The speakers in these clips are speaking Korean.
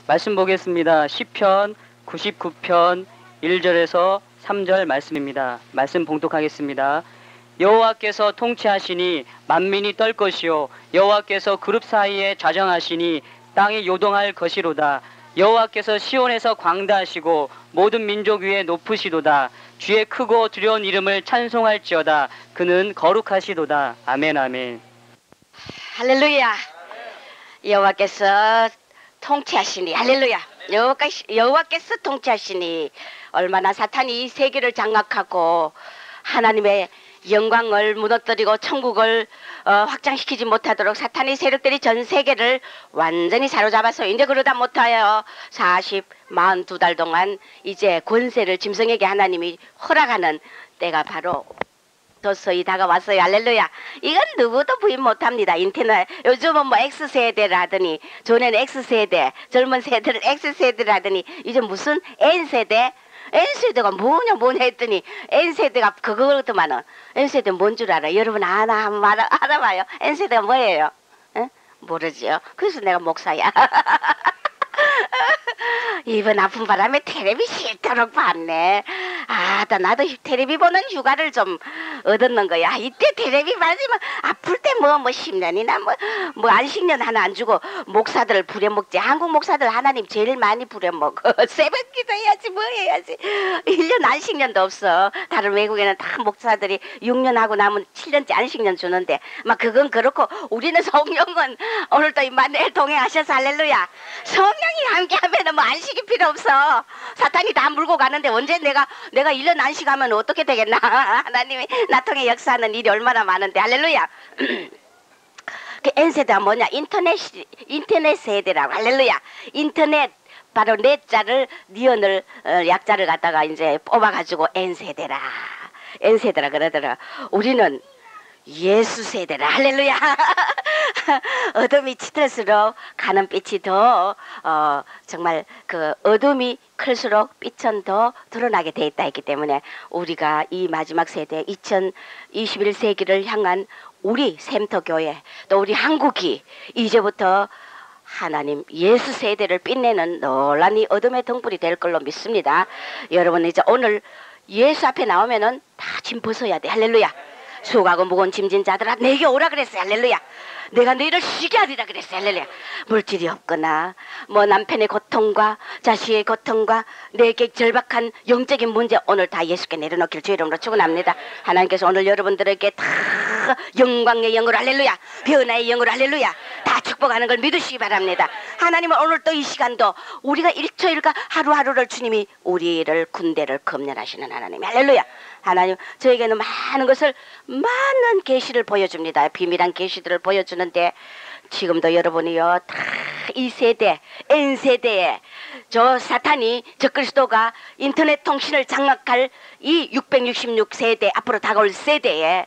말씀 보겠습니다. 시편 99편 1절에서 3절 말씀입니다. 말씀 봉독하겠습니다. 여호와께서 통치하시니 만민이 떨 것이요 여호와께서 그룹 사이에 좌정하시니 땅이 요동할 것이로다. 여호와께서 시온에서 광다하시고 모든 민족 위에 높으시도다. 주의 크고 두려운 이름을 찬송할지어다. 그는 거룩하시도다. 아멘 아멘. 할렐루야. 여호와께서 통치하시니 할렐루야. 여호와께서 통치하시니 얼마나 사탄이 이 세계를 장악하고 하나님의 영광을 무너뜨리고 천국을 확장시키지 못하도록 사탄의 세력들이 전 세계를 완전히 사로잡아서 이제 그러다 못하여 42달 동안 이제 권세를 짐승에게 하나님이 허락하는 때가 바로 서서히 다가왔어요. 할렐루야. 이건 누구도 부인 못합니다. 인터넷 요즘은 뭐 X세대라더니 전에는 X세대 젊은 세대를 X세대라더니 이제 무슨 N세대 N세대가 뭐냐 했더니 N세대가 그거더만은 N세대 뭔 줄 알아? 여러분 알아봐요. N세대가 뭐예요? 에? 모르지요. 그래서 내가 목사야. 이번 아픈 바람에 텔레비 싫도록 봤네. 나도 텔레비 보는 휴가를 좀 얻었는 거야. 이때 텔레비 봐지면 아플 때 뭐 10년이나 뭐 안식년 하나 안 주고 목사들 부려먹지. 한국 목사들 하나님 제일 많이 부려먹어. 새벽 기도해야지 뭐 해야지. 1년 안식년도 없어. 다른 외국에는 다 목사들이 6년 하고 나면 7년째 안식년 주는데 막 그건 그렇고 우리는 성령은 오늘도 임마누엘 동행하셔서 할렐루야. 성령이 함께하면 뭐 안식이 필요 없어. 사탄이 다 물고 가는데 언제 내가 1년 안식하면 어떻게 되겠나. 하나님이 나 통해 역사하는 일이 얼마나 많은데 할렐루야. 그 N세대가 뭐냐? 인터넷 세대라고. 할렐루야. 인터넷 바로 넷자를 니언을 약자를 갖다가 이제 뽑아가지고 N세대라 그러더라. 우리는 예수 세대라. 할렐루야. 어둠이 짙을수록 가는 빛이 더 정말 그 어둠이 클수록 빛은 더 드러나게 돼 있다 했기 때문에 우리가 이 마지막 세대 2021세기를 향한 우리 샘터교회 또 우리 한국이 이제부터 하나님 예수 세대를 빛내는 놀라운 이 어둠의 등불이 될 걸로 믿습니다. 여러분 이제 오늘 예수 앞에 나오면은 다 짐 벗어야 돼. 할렐루야. 수고하고 무거운 짐진 자들아 내게 오라 그랬어요. 할렐루야. 내가 너희를 쉬게 하리라 그랬어요. 할렐루야. 물질이 없거나 뭐 남편의 고통과 자식의 고통과 내게 절박한 영적인 문제 오늘 다 예수께 내려놓길 주 이름으로 축원합니다. 하나님께서 오늘 여러분들에게 다 영광의 영으로 할렐루야 변화의 영으로 할렐루야 다 축복하는 걸 믿으시기 바랍니다. 하나님은 오늘 또 이 시간도 우리가 일초일과 하루하루를 주님이 우리를 군대를 검열하시는 하나님 할렐루야. 하나님 저에게는 많은 것을 많은 계시를 보여줍니다. 비밀한 계시들을 보여주는데 지금도 여러분이요 다 이 세대 N세대에 저 사탄이 저 그리스도가 인터넷 통신을 장악할 이 666세대 앞으로 다가올 세대에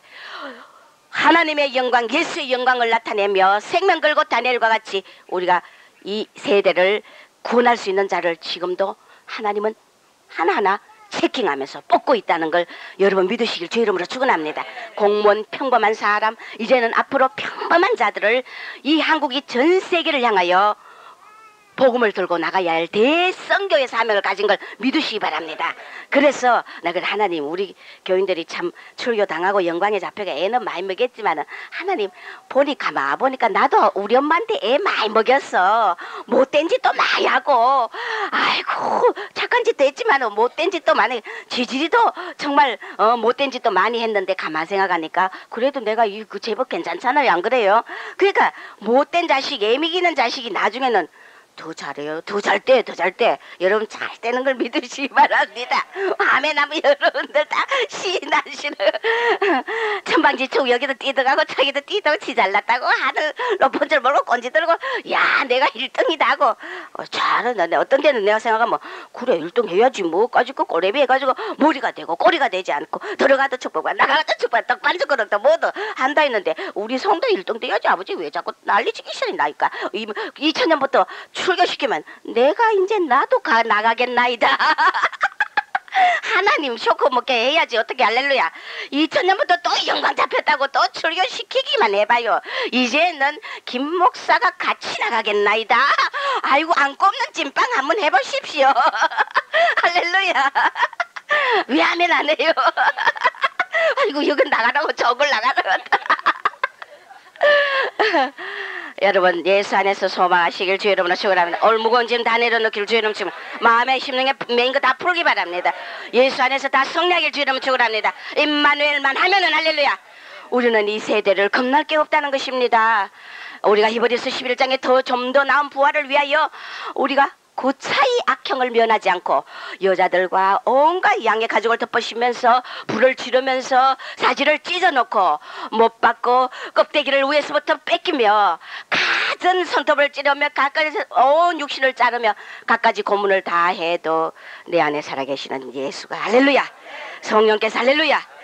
하나님의 영광 예수의 영광을 나타내며 생명 걸고 다니엘과 같이 우리가 이 세대를 구원할 수 있는 자를 지금도 하나님은 하나하나 체킹하면서 뽑고 있다는 걸 여러분 믿으시길 주 이름으로 축원합니다. 공무원 평범한 사람 이제는 앞으로 평범한 자들을 이 한국이 전 세계를 향하여 복음을 들고 나가야 할 대성교의 사명을 가진 걸 믿으시기 바랍니다. 그래서 내가 하나님 우리 교인들이 참 출교당하고 영광에 잡혀가 애는 많이 먹였지만 하나님 보니까 나도 우리 엄마한테 애 많이 먹였어. 못된 짓도 많이 하고 아이고 착한 짓도 했지만 못된 짓도 많이 지지리도 정말 못된 짓도 많이 했는데 가만 생각하니까 그래도 내가 그 제법 괜찮잖아요. 안 그래요? 그러니까 못된 자식 애 먹이는 자식이 나중에는 더 잘해요. 더 잘 때. 여러분 잘 되는 걸 믿으시기 바랍니다. 아멘 하면 여러분들 다 신나시는 천방지축 여기도 뛰어가고 저기도 뛰어가고 지 잘났다고 하늘 높은 줄 모르고 꼰지 들고 야 내가 1등이다 하고 잘하는데 어떤 데는 내가 생각하면 그래 1등 해야지 뭐까지 그 꼬레비 해가지고 머리가 되고 꼬리가 되지 않고 들어가도 축복과 나가도 축복 떡반죽거리도 모두 한다 했는데 우리 성도 1등 돼야지 아버지 왜 자꾸 난리치기 싫으니까 2000년부터 출교시키면 내가 이제 나도 나가겠나이다. 하나님 쇼크 먹게 해야지. 어떻게 할렐루야. 2000년부터 또 영광 잡혔다고 또 출교시키기만 해봐요. 이제는 김 목사가 같이 나가겠나이다. 아이고 안고 없는 찐빵 한번 해보십시오. 할렐루야. 왜 하면 안 해요? 아이고 이건 나가라고 저걸 나가라고. 여러분 예수 안에서 소망하시길 주의 이름으로 축원합니다. 오늘 무거운 짐 다 내려놓기를 주의 이름으로 축원합니다. 마음에 심는 게 메인 거 다 풀기 바랍니다. 예수 안에서 다 승리하길 주의 이름으로 축원합니다. 임마누엘만 하면은 할렐루야. 우리는 이 세대를 겁날 게 없다는 것입니다. 우리가 히브리서 11장에 좀 더 나은 부활을 위하여 우리가 고차이 악형을 면하지 않고 여자들과 온갖 양의 가죽을 덮으시면서 불을 지르면서 사지를 찢어놓고 못 받고 껍데기를 위에서부터 뺏기며 갖은 손톱을 찌르며 갖가지 온 육신을 자르며 갖가지 고문을 다 해도 내 안에 살아계시는 예수가 할렐루야. 성령께서 할렐루야.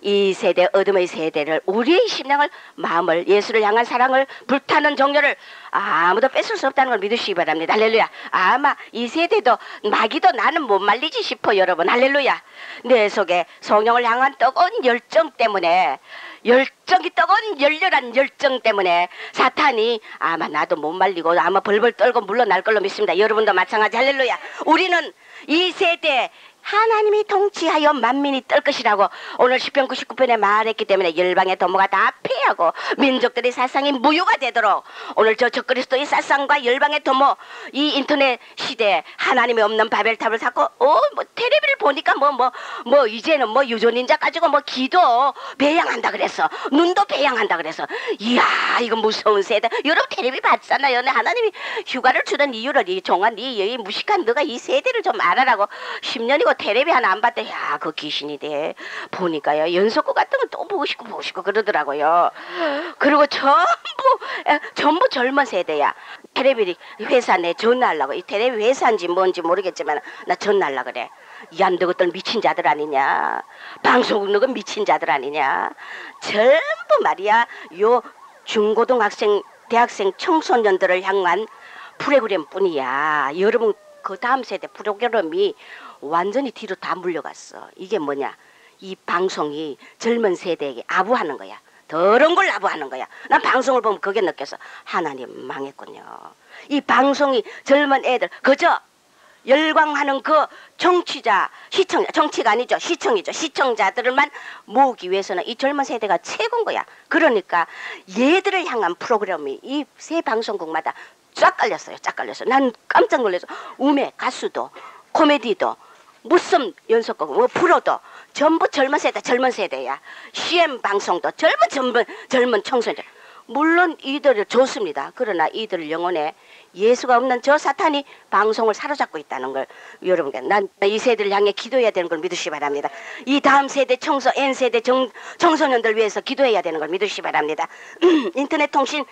이 세대 어둠의 세대를 우리의 심령을 마음을 예수를 향한 사랑을 불타는 정열을 아무도 뺏을 수 없다는 걸 믿으시기 바랍니다. 할렐루야. 아마 이 세대도 마귀도 나는 못 말리지 싶어 여러분. 할렐루야. 내 속에 성령을 향한 뜨거운 열정 때문에 열정이 뜨거운 열렬한 열정 때문에 사탄이 아마 나도 못 말리고 아마 벌벌 떨고 물러날 걸로 믿습니다. 여러분도 마찬가지. 할렐루야. 우리는 이 세대 하나님이 통치하여 만민이 떨 것이라고 오늘 시편 99편에 말했기 때문에 열방의 도모가 다 패하고 민족들의 사상이 무효가 되도록 오늘 저 적그리스도의 사상과 열방의 도모 이 인터넷 시대에 하나님이 없는 바벨탑을 쌓고 뭐 텔레비를 보니까 이제는 유전인자 가지고 기도 배양한다 그랬어. 눈도 배양한다 그래서 이야 이거 무서운 세대. 여러분 텔레비 봤잖아요. 하나님이 휴가를 주는 이유를 이 종한 이 무식한 너가 이 세대를 좀 알아라고 10년이고 텔레비 하나 안 봤대. 야, 그 귀신이 돼. 보니까요. 연속극 같은 건 또 보고 싶고 그러더라고요. 그리고 전부 젊은 세대야. 텔레비 회사 내 전화하려고. 이 텔레비 회사인지 뭔지 모르겠지만 나 전화하려 그래. 야, 너것들 미친 자들 아니냐. 방송국 너가 미친 자들 아니냐. 전부 말이야. 요 중고등학생, 대학생 청소년들을 향한 프로그램 뿐이야. 여러분 그 다음 세대 프로그램이 완전히 뒤로 다 물려갔어. 이게 뭐냐? 이 방송이 젊은 세대에게 아부하는 거야. 더러운 걸 아부하는 거야. 난 방송을 보면 그게 느껴서 하나님 망했군요. 이 방송이 젊은 애들 그저 열광하는 그 정치자, 시청자, 정치가 아니죠. 시청이죠. 시청자들만 모으기 위해서는 이 젊은 세대가 최고인 거야. 그러니까 얘들을 향한 프로그램이 이 새 방송국마다 쫙 깔렸어요. 쫙 깔렸어. 난 깜짝 놀라서 우매 가수도 코미디도 무슨 연속곡 프로도 전부 젊은 세대야. CM 방송도 젊은 청소년. 물론 이들을 좋습니다. 그러나 이들 영혼에 예수가 없는 저 사탄이 방송을 사로잡고 있다는 걸 여러분께 난 이 세대를 향해 기도해야 되는 걸 믿으시기 바랍니다. 이 다음 세대 N세대 청소년들 위해서 기도해야 되는 걸 믿으시기 바랍니다. 인터넷 통신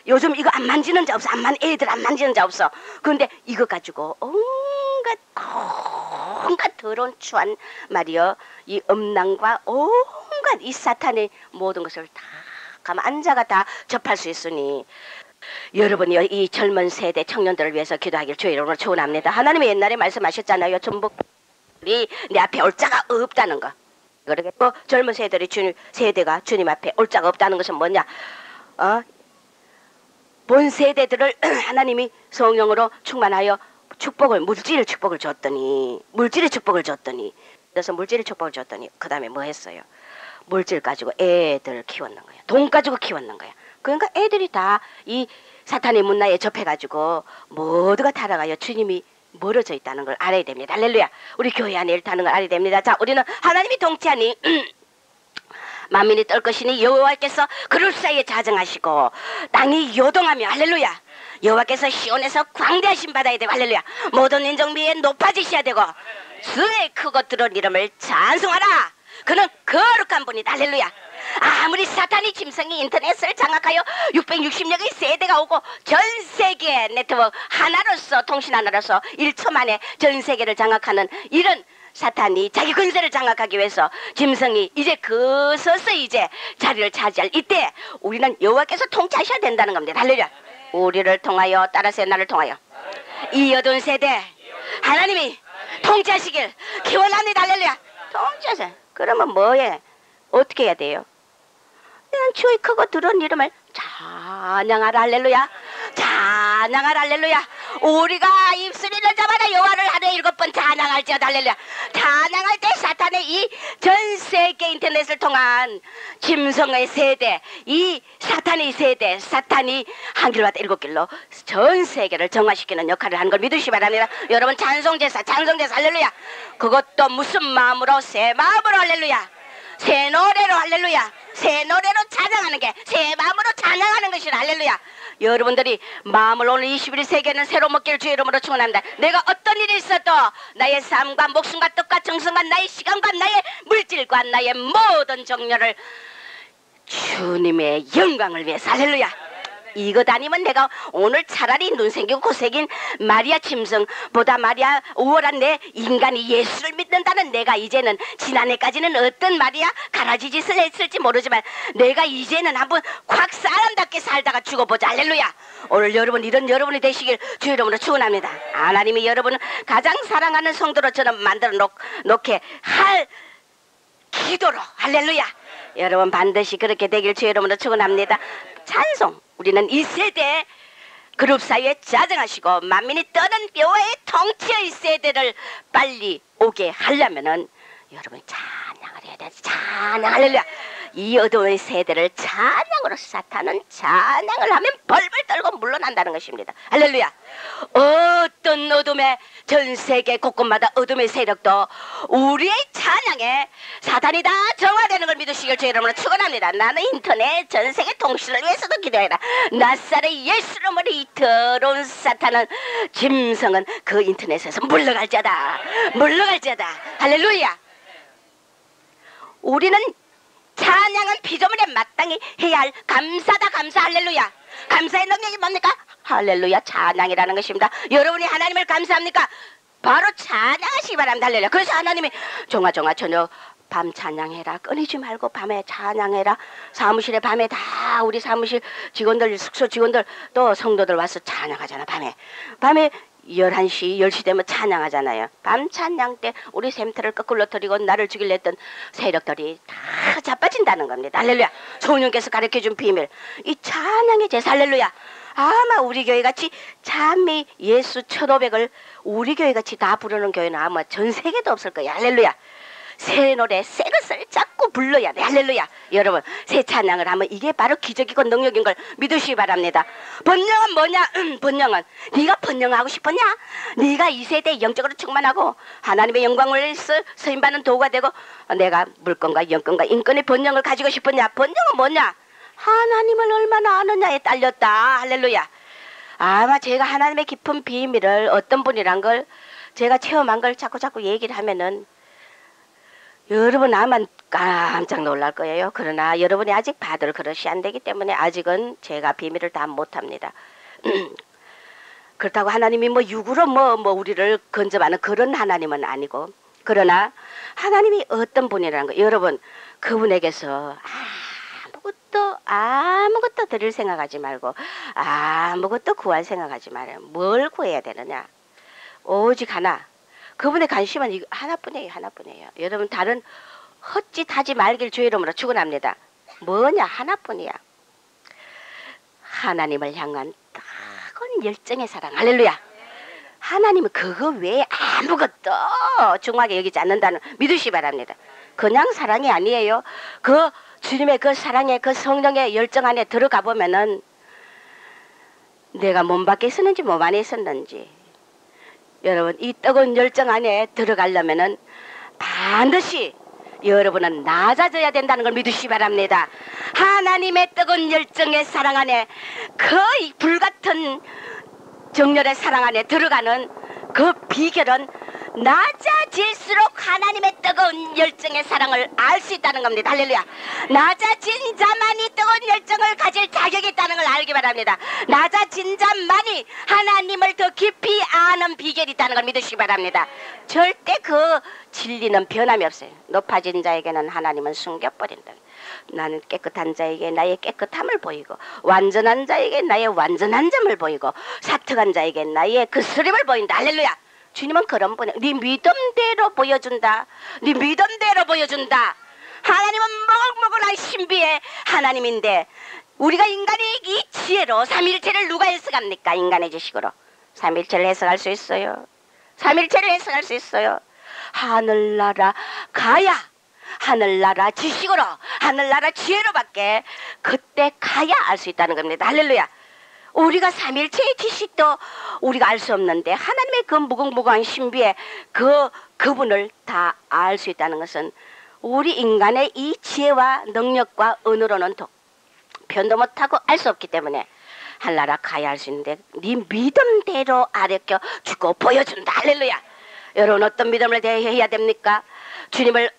요즘 이거 안 만지는 자 없어. 애들 안 만지는 자 없어. 그런데 이거 가지고 온갖 더러운 추한 말이여 이 음란과 온갖 이 사탄의 모든 것을 다 가만 앉아가 다 접할 수 있으니 여러분이 이 젊은 세대 청년들을 위해서 기도하길 주의 이름으로 축원합니다. 하나님이 옛날에 말씀하셨잖아요. 전부들이 내 앞에 올 자가 없다는 거. 그러게 젊은 세대가 주님 앞에 올 자가 없다는 것은 뭐냐? 본 세대들을 하나님이 성령으로 충만하여 물질의 축복을 줬더니 그래서 물질의 축복을 줬더니 그 다음에 뭐 했어요? 물질 가지고 애들 키웠는 거야. 돈 가지고 키웠는 거야. 그러니까 애들이 다 이 사탄의 문화에 접해가지고 모두가 타락하여 주님이 멀어져 있다는 걸 알아야 됩니다. 할렐루야. 우리 교회 안에 일타는 걸 알아야 됩니다. 자, 우리는 하나님이 통치하니 만민이 떨 것이니 여호와께서 그럴 사이에 자정하시고 땅이 요동하며 할렐루야. 여호와께서 시온에서 광대하심 받아야 되고 할렐루야. 모든 인종 위에 높아지셔야 되고 수의 크고 들은 이름을 찬송하라. 그는 거룩한 분이다. 할렐루야. 아무리 사탄이 짐승이 인터넷을 장악하여 660명의 세대가 오고 전 세계 네트워크 하나로서 통신 하나로서 1초 만에 전 세계를 장악하는 이런 사탄이 자기 근세를 장악하기 위해서 짐승이 이제 서서히 이제 자리를 차지할 이때 우리는 여호와께서 통치하셔야 된다는 겁니다. 할렐루야. 우리를 통하여 따라서 나를 통하여 이 어두운 세대 하나님이 통치하시길 기원합니다. 할렐루야. 통치하세요. 그러면 뭐해? 어떻게 해야 돼요? 이런 주의 크고 두려운 이름을 찬양하라. 할렐루야. 찬양하라. 할렐루야. 우리가 입술을 잡아라 여호와를 하루에 7번 찬양할지어다. 할렐루야. 찬양할 때 사탄의 이 전 세계 인터넷을 통한 짐승의 세대, 이 사탄의 세대, 사탄이 한 길로 왔다 7길로 전 세계를 정화시키는 역할을 하는 걸 믿으시기 바랍니다. 여러분 찬송제사 할렐루야. 그것도 무슨 마음으로? 새 마음으로. 할렐루야. 새 노래로. 할렐루야. 새 노래로 찬양하는 게 새 마음으로 찬양하는 것이라. 할렐루야. 여러분들이 마음을 오늘 21세기에는 새로 먹기를 주의 이름으로 축원합니다. 내가 어떤 일이 있어도 나의 삶과 목숨과 뜻과 정성과 나의 시간과 나의 물질과 나의 모든 정열을 주님의 영광을 위해서. 할렐루야. 이것 아니면 내가 오늘 차라리 눈 생기고 코 생긴 마리아 짐승보다 마리아 우월한 내 인간이 예수를 믿는다는 내가 이제는, 지난해까지는 어떤 마리아 가라지 짓을 했을지 모르지만 내가 이제는 한번 콱 사람답게 살다가 죽어보자. 할렐루야. 오늘 여러분 이런 여러분이 되시길 주의 이름으로 축원합니다. 하나님이 여러분을 가장 사랑하는 성도로 저는 만들어 놓게 할 기도로. 할렐루야. 여러분 반드시 그렇게 되길 주의 이름으로 축원합니다. 찬송. 우리는 이 세대 그룹 사이에 자정하시고 만민이 떠는 여호와의 통치의 세대를 빨리 오게 하려면은 여러분 찬양을 해야 돼. 찬양. 할렐루야. 이 어둠의 세대를 찬양으로, 사탄은 찬양을 하면 벌벌 떨고 물러난다는 것입니다. 할렐루야. 어떤 어둠의, 전 세계 곳곳마다 어둠의 세력도 우리의 찬양에 사탄이 다 정화되는 걸 믿으시길 주의 이름으로 축원합니다. 나는 인터넷 전 세계 통신을 위해서도 기도해라. 나사렛 예수 이름으로 이 더러운 사탄은, 짐승은 그 인터넷에서 물러갈지어다. 물러갈지어다. 할렐루야. 우리는 찬양은 피조물에 마땅히 해야 할 감사다. 감사. 할렐루야. 감사의 능력이 뭡니까? 할렐루야. 찬양이라는 것입니다. 여러분이 하나님을 감사합니까? 바로 찬양하시기 바랍니다. 할렐루야. 그래서 하나님이 종아 저녁 밤 찬양해라. 끊이지 말고 밤에 찬양해라. 사무실에 밤에 다 우리 사무실 직원들, 숙소 직원들 또 성도들 와서 찬양하잖아. 밤에 11시 10시 되면 찬양하잖아요. 밤 찬양 때 우리 샘터를 거꾸로 터리고 나를 죽이려 했던 세력들이 다 자빠진다는 겁니다. 할렐루야. 성령께서 가르쳐준 비밀, 이 찬양의 제사. 할렐루야. 아마 우리 교회같이 찬미 예수 1500을 우리 교회같이 다 부르는 교회는 아마 전 세계도 없을 거예요. 할렐루야. 새 노래, 새 것을 자꾸 불러야 돼. 할렐루야. 여러분 새 찬양을 하면 이게 바로 기적이고 능력인 걸 믿으시기 바랍니다. 번영은 뭐냐? 번영은 네가 번영하고 싶었냐? 네가 이 세대에 영적으로 충만하고 하나님의 영광을 위해서 쓰임받는 도구가 되고 내가 물건과 영권과 인권의 번영을 가지고 싶었냐? 번영은 뭐냐? 하나님을 얼마나 아느냐에 딸렸다. 할렐루야. 아마 제가 하나님의 깊은 비밀을, 어떤 분이란 걸 제가 체험한 걸 자꾸 얘기를 하면은 여러분 아마 깜짝 놀랄 거예요. 그러나 여러분이 아직 받을 그릇이 안 되기 때문에 아직은 제가 비밀을 다 못합니다. 그렇다고 하나님이 뭐 육으로 우리를 건져가는 그런 하나님은 아니고, 그러나 하나님이 어떤 분이라는 거, 여러분 그분에게서 아무것도 드릴 생각하지 말고 아무것도 구할 생각하지 말아요. 뭘 구해야 되느냐? 오직 하나. 그분의 관심은 하나뿐이에요. 하나뿐이에요. 여러분 다른 헛짓하지 말길 주의 이름으로 축원합니다. 뭐냐? 하나뿐이야. 하나님을 향한 뜨거운 열정의 사랑. 할렐루야. 하나님은 그거 외에 아무것도 중하게 여기지 않는다는 믿으시기 바랍니다. 그냥 사랑이 아니에요. 그 주님의 그 사랑의 그 성령의 열정 안에 들어가 보면은 내가 몸 밖에 있었는지 몸 안에 있었는지, 여러분 이 뜨거운 열정 안에 들어가려면은 반드시 여러분은 낮아져야 된다는 걸 믿으시기 바랍니다. 하나님의 뜨거운 열정의 사랑 안에, 그 불같은 정열의 사랑 안에 들어가는 그 비결은 낮아질수록 하나님의 뜨거운 열정의 사랑을 알 수 있다는 겁니다. 할렐루야. 낮아진 자만이 뜨거운 열정을 가질 자격이 있다는 걸 알기 바랍니다. 낮아진 자만이 하나님을 더 깊이 아는 비결이 있다는 걸 믿으시기 바랍니다. 절대 그 진리는 변함이 없어요. 높아진 자에게는 하나님은 숨겨버린다. 나는 깨끗한 자에게 나의 깨끗함을 보이고, 완전한 자에게 나의 완전한 점을 보이고, 사특한 자에게 나의 그 스림을 보인다. 할렐루야. 주님은 그런 분이야. 네 믿음대로 보여준다. 네 믿음대로 보여준다. 하나님은 먹을먹을한 신비의 하나님인데 우리가 인간이 이 지혜로 삼일체를 누가 해석합니까? 인간의 지식으로 삼일체를 해석할 수 있어요. 삼일체를 해석할 수 있어요. 하늘나라 가야, 하늘나라 지식으로, 하늘나라 지혜로밖에 그때 가야 알 수 있다는 겁니다. 할렐루야. 우리가 삼일체의 지식도 우리가 알 수 없는데 하나님의 그 무궁무궁한 신비의 그분을 다 알 수 있다는 것은 우리 인간의 이 지혜와 능력과 은으로는 표현도 못하고 알 수 없기 때문에 하늘나라 가야 할 수 있는데 네 믿음대로 아뢰켜 주고 보여준다. 할렐루야. 여러분 어떤 믿음을 대해야 됩니까? 주님을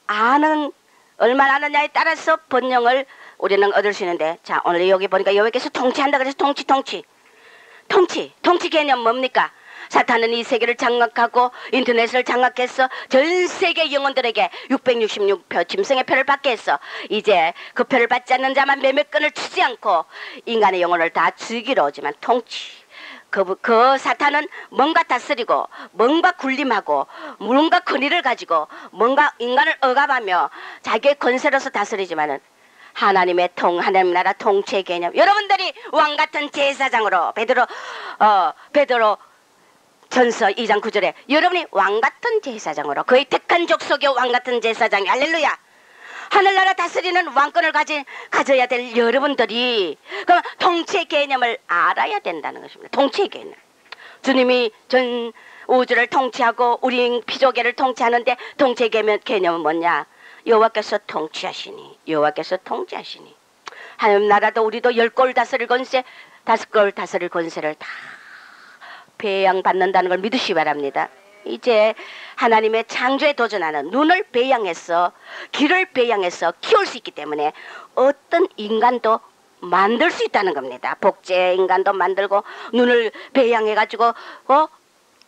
아는 얼마나 아느냐에 따라서 번영을 우리는 얻을 수 있는데, 자 오늘 여기 보니까 여호와께서 통치한다 그래서 통치 개념 뭡니까? 사탄은 이 세계를 장악하고 인터넷을 장악해서 전 세계 영혼들에게 666표 짐승의 표를 받게 해서 이제 그 표를 받지 않는 자만 매매끈을 치지 않고 인간의 영혼을 다 죽이러 오지만 통치, 그 사탄은 뭔가 다스리고 뭔가 군림하고 뭔가 권위를 가지고 뭔가 인간을 억압하며 자기의 권세로서 다스리지만은 하나님의 하나님 나라 통치의 개념, 여러분들이 왕같은 제사장으로 베드로 전서 2장 9절에 여러분이 왕같은 제사장으로 그의 택한 족속의 왕같은 제사장이, 할렐루야. 하늘나라 다스리는 왕권을 가져야 될 여러분들이 그럼 통치의 개념을 알아야 된다는 것입니다. 통치의 개념. 주님이 전 우주를 통치하고 우리 피조계를 통치하는데 통치의 개념은 뭐냐? 여호와께서 통치하시니, 여호와께서 통치하시니. 하나님 나라도 우리도 10골 다스릴 권세, 5골 다스릴 권세를 다 배양받는다는 걸 믿으시기 바랍니다. 이제 하나님의 창조에 도전하는 눈을 배양해서 귀를 배양해서 키울 수 있기 때문에 어떤 인간도 만들 수 있다는 겁니다. 복제 인간도 만들고 눈을 배양해가지고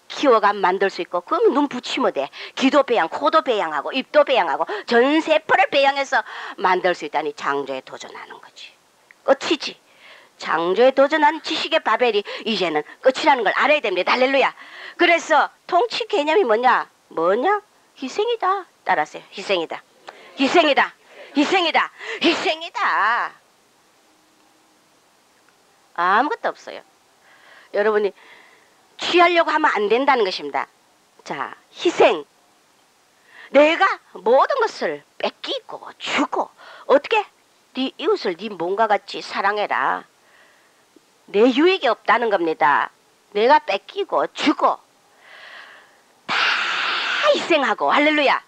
키워가 만들 수 있고, 그러면 눈 붙이면 돼. 귀도 배양, 코도 배양하고 입도 배양하고 전 세포를 배양해서 만들 수 있다니 창조에 도전하는 거지. 끝이지. 창조에 도전한 지식의 바벨이 이제는 끝이라는 걸 알아야 됩니다. 할렐루야. 그래서 통치 개념이 뭐냐? 희생이다. 따라하세요. 희생이다. 아무것도 없어요. 여러분이 취하려고 하면 안 된다는 것입니다. 자, 희생. 내가 모든 것을 뺏기고 주고, 어떻게? 네 이웃을 네 몸과 같이 사랑해라. 내 유익이 없다는 겁니다. 내가 뺏기고 주고 다 희생하고, 할렐루야.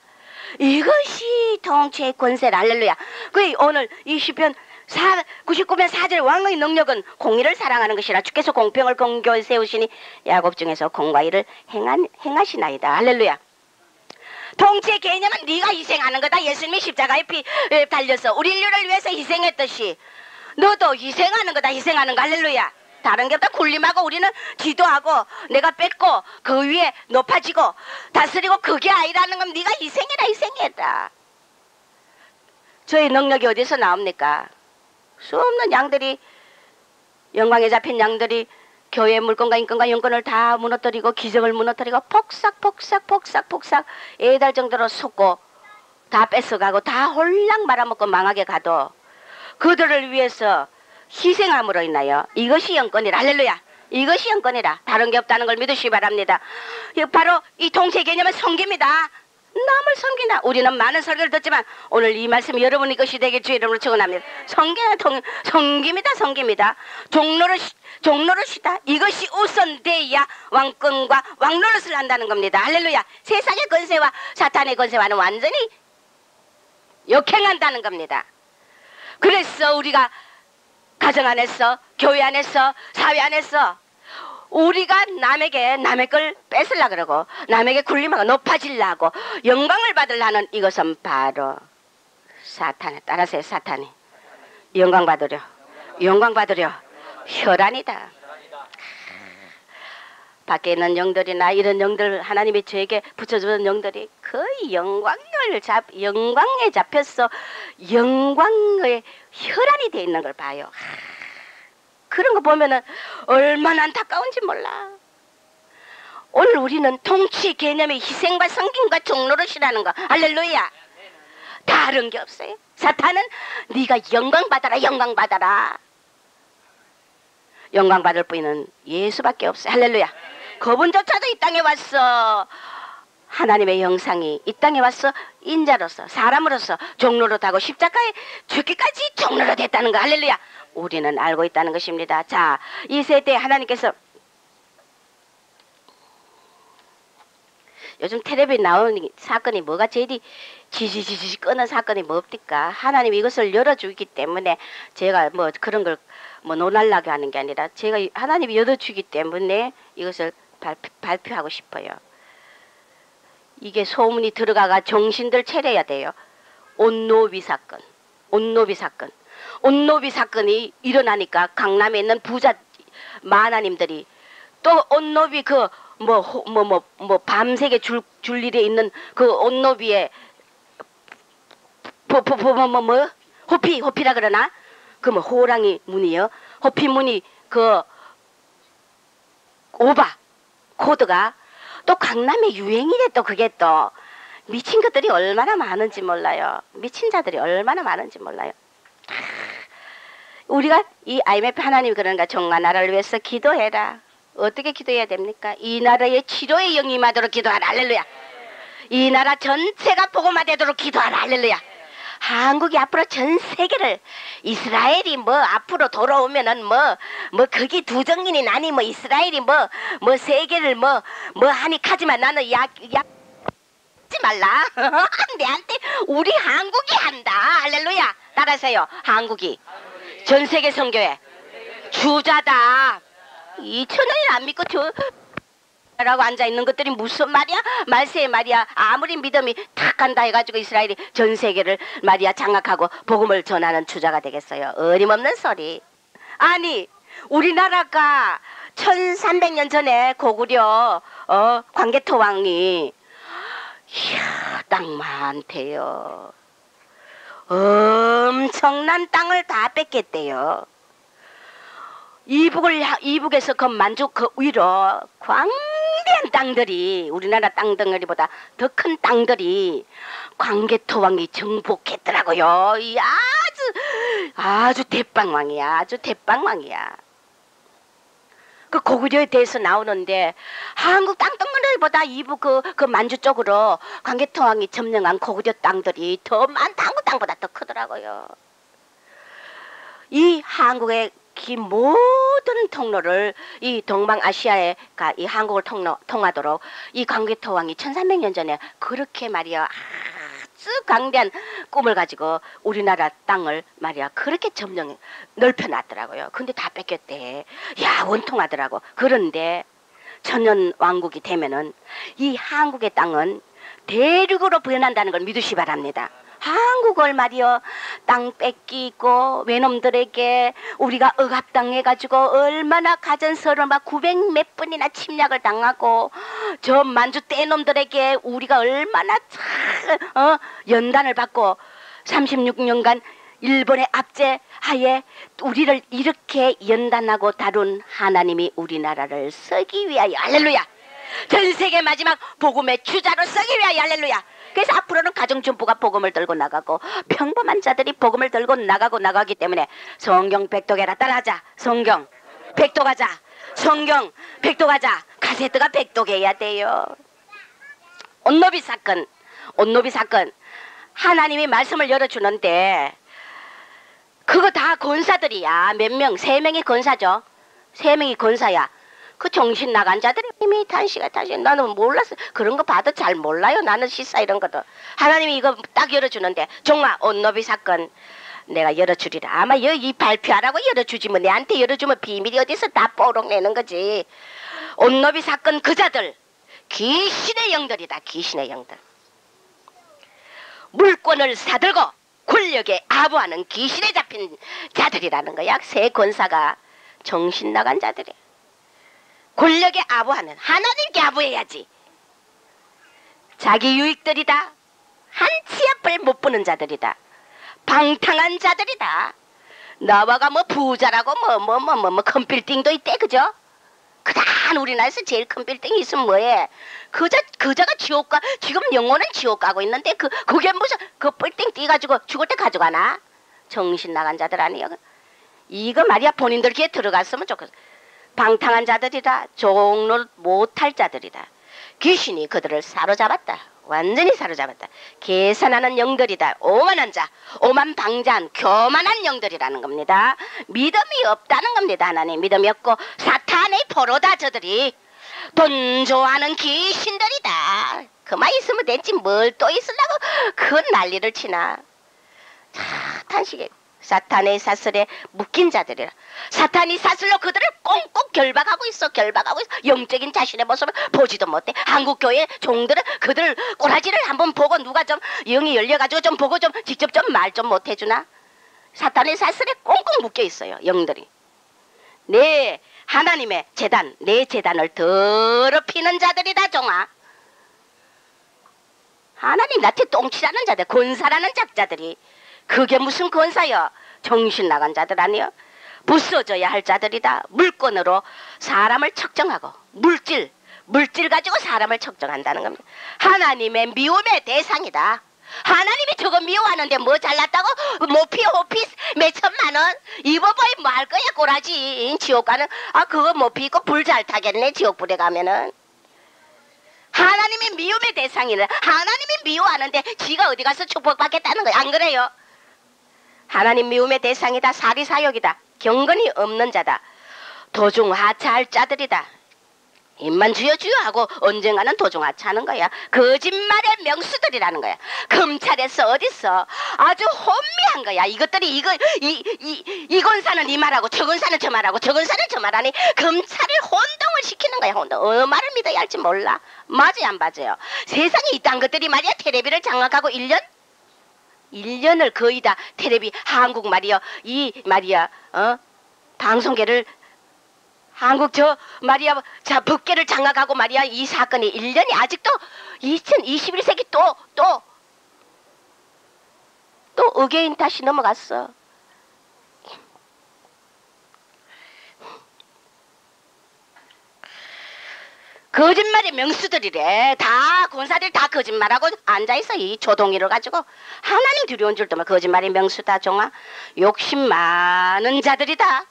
이것이 통치의 권세라. 할렐루야. 그 오늘 이 시편 99편 4절 왕의 능력은 공의를 사랑하는 것이라 주께서 공평을 공교에 세우시니 야곱 중에서 공과 의를 행하시나이다. 할렐루야. 통치의 개념은 네가 희생하는 거다. 예수님이 십자가에 달려서 우리 인류를 위해서 희생했듯이 너도 희생하는 거다. 희생하는 거. 할렐루야. 다른 게 없다. 군림하고 우리는 지도하고 내가 뺏고 그 위에 높아지고 다스리고, 그게 아니라는 건 네가 희생해라. 저희 능력이 어디서 나옵니까? 수없는 양들이, 영광에 잡힌 양들이 교회의 물건과 인권과 영권을 다 무너뜨리고 기적을 무너뜨리고 폭삭 애달 정도로 쏟고 다 뺏어가고 다 홀랑 말아먹고 망하게 가도 그들을 위해서 희생함으로 인하여 이것이 영권이라. 할렐루야. 이것이 영권이라. 다른 게 없다는 걸 믿으시기 바랍니다. 바로 이 통치의 개념은 성기입니다. 남을 섬기나. 우리는 많은 설교를 듣지만 오늘 이 말씀이 여러분의 것이 되게 주의 이름으로 축원합니다. 성기입니다. 종로를 쉬다. 이것이 우선돼야 왕권과 왕노릇을 한다는 겁니다. 할렐루야. 세상의 권세와 사탄의 권세와는 완전히 역행한다는 겁니다. 그래서 우리가 가정 안에서, 교회 안에서, 사회 안에서 우리가 남의 걸 뺏으려고 그러고 남에게 굴림하고 높아지려고 영광을 받으려는 이것은 바로 사탄에 따라서요. 사탄이 영광 받으려 혈안이다. 밖에 있는 영들이나 이런 영들, 하나님이 저에게 붙여주는 영들이 그 영광에 잡혀서 영광의 혈안이 돼 있는 걸 봐요. 그런 거 보면은 얼마나 안타까운지 몰라. 오늘 우리는 통치 개념의 희생과 섬김과 종노릇이라는 거. 할렐루야. 다른 게 없어요. 사탄은 네가 영광 받아라, 영광 받아라. 영광 받을 분은 예수밖에 없어요. 할렐루야. 그분조차도 이 땅에 왔어. 하나님의 형상이 이 땅에 와서 인자로서, 사람으로서 종노릇하고 십자가에 죽기까지 종노릇 했다는 거. 할렐루야. 우리는 알고 있다는 것입니다. 자, 이 세대에 하나님께서 요즘 텔레비에 나오는 사건이 뭐가 제일 지지지지 끄는 사건이 뭡니까? 하나님이 이것을 열어주기 때문에 제가 뭐 그런 걸 뭐 논하려고 하는 게 아니라 제가 하나님이 열어주기 때문에 이것을 발표하고 싶어요. 이게 소문이 들어가가 정신들 차려야 돼요. 온노비 사건. 온노비 사건. 온노비 사건이 일어나니까 강남에 있는 부자 마나님들이 또 온노비 그 밤새게 줄 일에 있는 그 온노비에 호피라 그러나? 그 뭐 호랑이 문이요. 호피 문이 그 코드가 또 강남에 유행이래. 또 그게 또 미친 것들이 얼마나 많은지 몰라요. 미친 자들이 얼마나 많은지 몰라요. 우리가 이 IMF 하나님이 그러는가? 정말 나라를 위해서 기도해라. 어떻게 기도해야 됩니까? 이 나라의 치료의 영이 임하도록 기도하라. 할렐루야. 이 나라 전체가 복음화 되도록 기도하라. 할렐루야. 한국이 앞으로 전 세계를 이스라엘이 뭐 앞으로 돌아오면은 뭐 거기 두정인이 나니 뭐 이스라엘이 뭐 세계를 뭐 하니 하지만 나는 약 하지 말라. 내한테 우리 한국이 한다. 할렐루야. 따라하세요. 한국이 전 세계 선교회 주자다. 2,000원을 안 믿고 라고 앉아있는 것들이 무슨 말이야? 말세에 말이야. 아무리 믿음이 탁 간다 해가지고 이스라엘이 전 세계를 말이야 장악하고 복음을 전하는 주자가 되겠어요. 어림없는 소리. 아니 우리나라가 1300년 전에 고구려 광개토 왕이 이야 땅 많대요. 엄청난 땅을 다 뺏겼대요. 이북에서 그 만주 그 위로 광대한 땅들이 우리나라 땅덩어리보다 더 큰 땅들이 광개토왕이 정복했더라고요. 이 아주 대빵왕이야. 아주 대빵왕이야. 그 고구려에 대해서 나오는데 한국 땅덩어리보다 이북 그 만주 쪽으로 광개토왕이 점령한 고구려 땅들이 더 많다. 한국 땅보다 더 크더라고요. 이 한국의 이 모든 통로를 이 동방아시아에 이 한국을 통하도록 이 광개토왕이 1300년 전에 그렇게 말이야 아주 강대한 꿈을 가지고 우리나라 땅을 말이야 그렇게 점령 넓혀놨더라고요. 근데 다 뺏겼대. 야 원통하더라고. 그런데 천년왕국이 되면은 이 한국의 땅은 대륙으로 변한다는 걸 믿으시 바랍니다. 한국을 말이요 땅 뺏기고 외놈들에게 우리가 억압당해가지고 얼마나 가전서를 막 900 몇 번이나 침략을 당하고 저 만주 떼놈들에게 우리가 얼마나 연단을 받고 36년간 일본의 압제하에 우리를 이렇게 연단하고 다룬 하나님이 우리나라를 쓰기 위하여 할렐루야. 전 세계 마지막 복음의 주자로 쓰기 위하여 할렐루야. 그래서 앞으로는 가정주부가 복음을 들고 나가고 평범한 자들이 복음을 들고 나가기 때문에 성경 백독해라. 따라하자. 성경 백독하자. 성경 백독하자. 카세트가 백독해야 돼요. 온노비 사건 하나님이 말씀을 열어주는데 그거 다 권사들이야. 몇 명? 3명이 권사죠. 3명이 권사야. 그 정신 나간 자들이 이미 단시가 나는 몰랐어. 그런 거 봐도 잘 몰라요. 나는 시사 이런 것도. 하나님이 이거 딱 열어주는데 종아 온노비 사건 내가 열어주리라. 아마 이 발표하라고 열어주지만 내한테 열어주면 비밀이 어디서 다 뽀록내는 거지. 온노비 사건 그자들 귀신의 영들이다. 귀신의 영들. 물권을 사들고 권력에 아부하는 귀신에 잡힌 자들이라는 거야. 세 권사가 정신 나간 자들이야. 권력에 아부하는 하나님께 아부해야지. 자기 유익들이다. 한치 앞을 못 보는 자들이다. 방탕한 자들이다. 나와가 뭐 부자라고 큰 빌딩도 있대. 그죠? 그단 우리나라에서 제일 큰 빌딩이 있으면 뭐해? 그자가 지옥 가, 지금 영혼은 지옥 가고 있는데 그게 무슨 그 빌딩 띄가지고 죽을 때 가져가나? 정신 나간 자들 아니야? 이거 말이야 본인들 귀에 들어갔으면 좋겠어. 방탕한 자들이다. 종로 못할 자들이다. 귀신이 그들을 사로잡았다. 완전히 사로잡았다. 계산하는 영들이다. 오만한 자, 오만방자한 교만한 영들이라는 겁니다. 믿음이 없다는 겁니다. 하나님 믿음이 없고 사탄의 포로다. 저들이 돈 좋아하는 귀신들이다. 그만 있으면 됐지 뭘 또 있으려고 그 난리를 치나. 자, 탄식해. 사탄의 사슬에 묶인 자들이라. 사탄이 사슬로 그들을 꽁꽁 결박하고 있어. 영적인 자신의 모습을 보지도 못해. 한국교회 종들은 그들 꼬라지를 한번 보고 누가 좀 영이 열려가지고 좀 보고 좀 직접 좀 말 좀 못해주나? 사탄의 사슬에 꽁꽁 묶여 있어요. 영들이. 내 하나님의 재단, 내 재단을 더럽히는 자들이다. 종아. 하나님 낯에 똥치라는 자들, 권사라는 작자들이. 그게 무슨 권사여? 정신 나간 자들 아니여? 부서져야 할 자들이다. 물건으로 사람을 측정하고 물질 가지고 사람을 측정한다는 겁니다. 하나님의 미움의 대상이다. 하나님이 저거 미워하는데 뭐 잘났다고? 모피 호피 몇천만 원 입어보이 뭐 할 거야 꼬라지. 지옥 가는 그거 모피 입고 불 잘 타겠네. 지옥불에 가면은. 하나님이 미움의 대상이네. 하나님이 미워하는데 지가 어디 가서 축복받겠다는 거야. 안 그래요? 하나님 미움의 대상이다. 사리사욕이다. 경건이 없는 자다. 도중하차할 자들이다. 입만 주여 하고 언젠가는 도중하차하는 거야. 거짓말의 명수들이라는 거야. 검찰에서 어딨어? 아주 혼미한 거야. 이것들이 이 권사는 이 말하고 저 권사는 저 말하고 저 권사는 저 말하니 검찰을 혼동을 시키는 거야. 혼동. 말을 믿어야 할지 몰라. 맞아요 안 맞아요? 세상에 이딴 것들이 말이야 텔레비를 장악하고 1년을 거의 다 텔레비 한국 말이야 이 말이야 방송계를 한국 저 말이야 자 법계를 장악하고 말이야 이 사건이 1년이 아직도 2021세기 또 의계인 다시 넘어갔어. 거짓말의 명수들이래. 다 권사들 다 거짓말하고 앉아있어. 이 조동이를 가지고 하나님 두려운 줄도 말 거짓말의 명수다. 종아 욕심 많은 자들이다.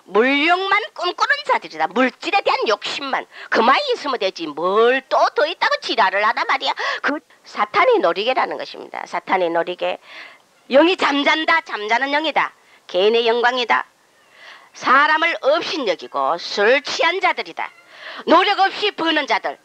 물욕만 꿈꾸는 자들이다. 물질에 대한 욕심만 그만 있으면 되지 뭘 또 더 있다고 지랄을 하다 말이야. 그 사탄의 놀이개라는 것입니다. 사탄의 놀이개. 영이 잠잔다. 잠자는 영이다. 개인의 영광이다. 사람을 업신여기고 술 취한 자들이다. 노력 없이 버는 자들,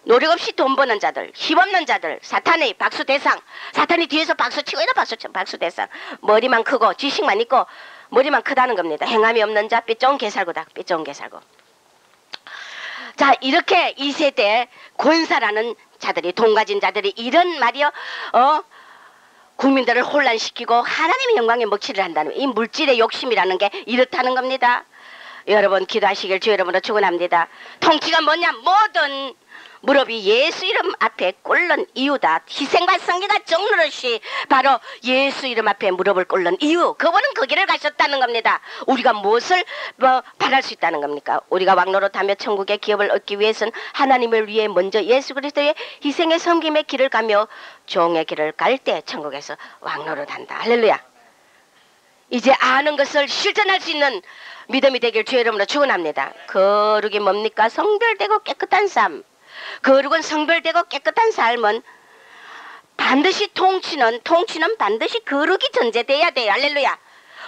노력 없이 돈 버는 자들, 힘없는 자들, 사탄의 박수 대상. 사탄이 뒤에서 박수 치고 있는 박수 대상. 머리만 크고 지식만 있고 머리만 크다는 겁니다. 행함이 없는 자 삐쩍은 개살구다. 삐쩍은 개살구. 자 이렇게 이 세대 권사라는 자들이 돈 가진 자들이 이런 말이요 국민들을 혼란시키고 하나님의 영광에 먹칠을 한다는 이 물질의 욕심이라는 게 이렇다는 겁니다. 여러분 기도하시길 주 이름으로 축원합니다. 통치가 뭐냐? 모든 무릎이 예수 이름 앞에 꿇는 이유다. 희생과 성기가 정노릇이 바로 예수 이름 앞에 무릎을 꿇는 이유. 그분은 그 길을 가셨다는 겁니다. 우리가 무엇을 바랄 수 있다는 겁니까? 우리가 왕노릇하며 천국의 기업을 얻기 위해서는 하나님을 위해 먼저 예수 그리스도의 희생의 섬김의 길을 가며 종의 길을 갈 때 천국에서 왕노릇한다. 할렐루야. 이제 아는 것을 실천할 수 있는 믿음이 되길 주의 이름으로 축원합니다. 거룩이 뭡니까? 성별되고 깨끗한 삶. 거룩은 성별되고 깨끗한 삶은 반드시 통치는 반드시 거룩이 전제돼야 돼요. 할렐루야.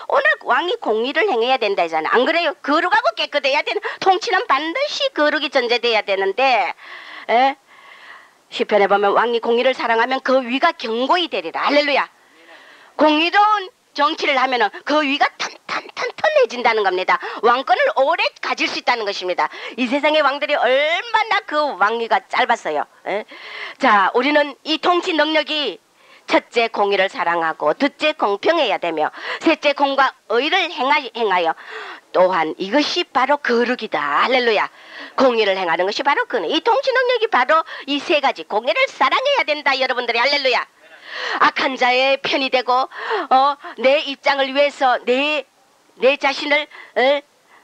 오늘 왕이 공의를 행해야 된다 하잖아. 안 그래요? 거룩하고 깨끗해야 되는 통치는 반드시 거룩이 전제돼야 되는데 시편에 보면 왕이 공의를 사랑하면 그 위가 견고히 되리라. 할렐루야. 공의로운 정치를 하면은 그 위가 탄탄해진다는 겁니다. 왕권을 오래 가질 수 있다는 것입니다. 이 세상의 왕들이 얼마나 그 왕위가 짧았어요. 자, 우리는 이 통치 능력이 첫째 공의를 사랑하고 둘째 공평해야 되며 셋째 공과 의를 행하여 또한 이것이 바로 거룩이다. 할렐루야. 공의를 행하는 것이 바로 이 통치 능력이 바로 이 세 가지. 공의를 사랑해야 된다. 여러분들이 할렐루야. 악한 자의 편이 되고 내 입장을 위해서 내 자신을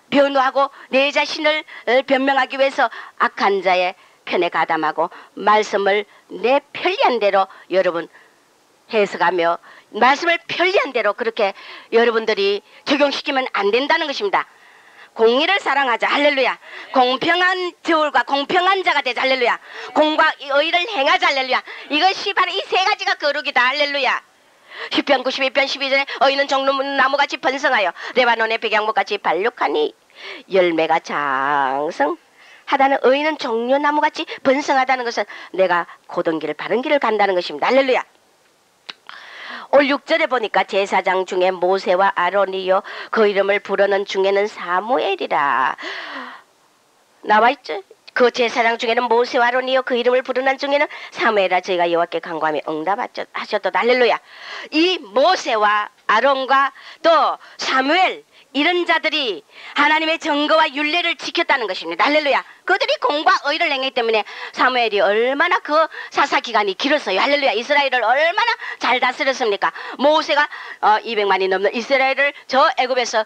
변호하고 내 자신을 변명하기 위해서 악한 자의 편에 가담하고 말씀을 내 편리한 대로 여러분 해석하며 말씀을 편리한 대로 그렇게 여러분들이 적용시키면 안 된다는 것입니다. 공의를 사랑하자. 할렐루야. 공평한 저울과 공평한 자가 되자. 할렐루야. 공과 의를 행하자. 할렐루야. 이것이 바로 이 세 가지가 거룩이다. 할렐루야. 시편 92편 12절에 의인은 종로나무같이 번성하여 레바논의 백향목같이 발육하니 열매가 장성하다는 의인은 종려나무같이 번성하다는 것은 내가 고든 길 바른 길을 간다는 것입니다. 할렐루야. 올 6절에 보니까 제사장 중에 모세와 아론이요 그 이름을 부르는 중에는 사무엘이라 나와있죠. 그 제사장 중에는 모세와 아론이요 그 이름을 부르는 중에는 사무엘이라 저희가 여호와께 간구하며 응답하셨도다. 할렐루야. 이 모세와 아론과 또 사무엘 이런 자들이 하나님의 증거와 율례를 지켰다는 것입니다. 할렐루야. 그들이 공과 의를 행했기 때문에 사무엘이 얼마나 그 사사기간이 길었어요. 할렐루야. 이스라엘을 얼마나 잘 다스렸습니까? 모세가 200만이 넘는 이스라엘을 저 애굽에서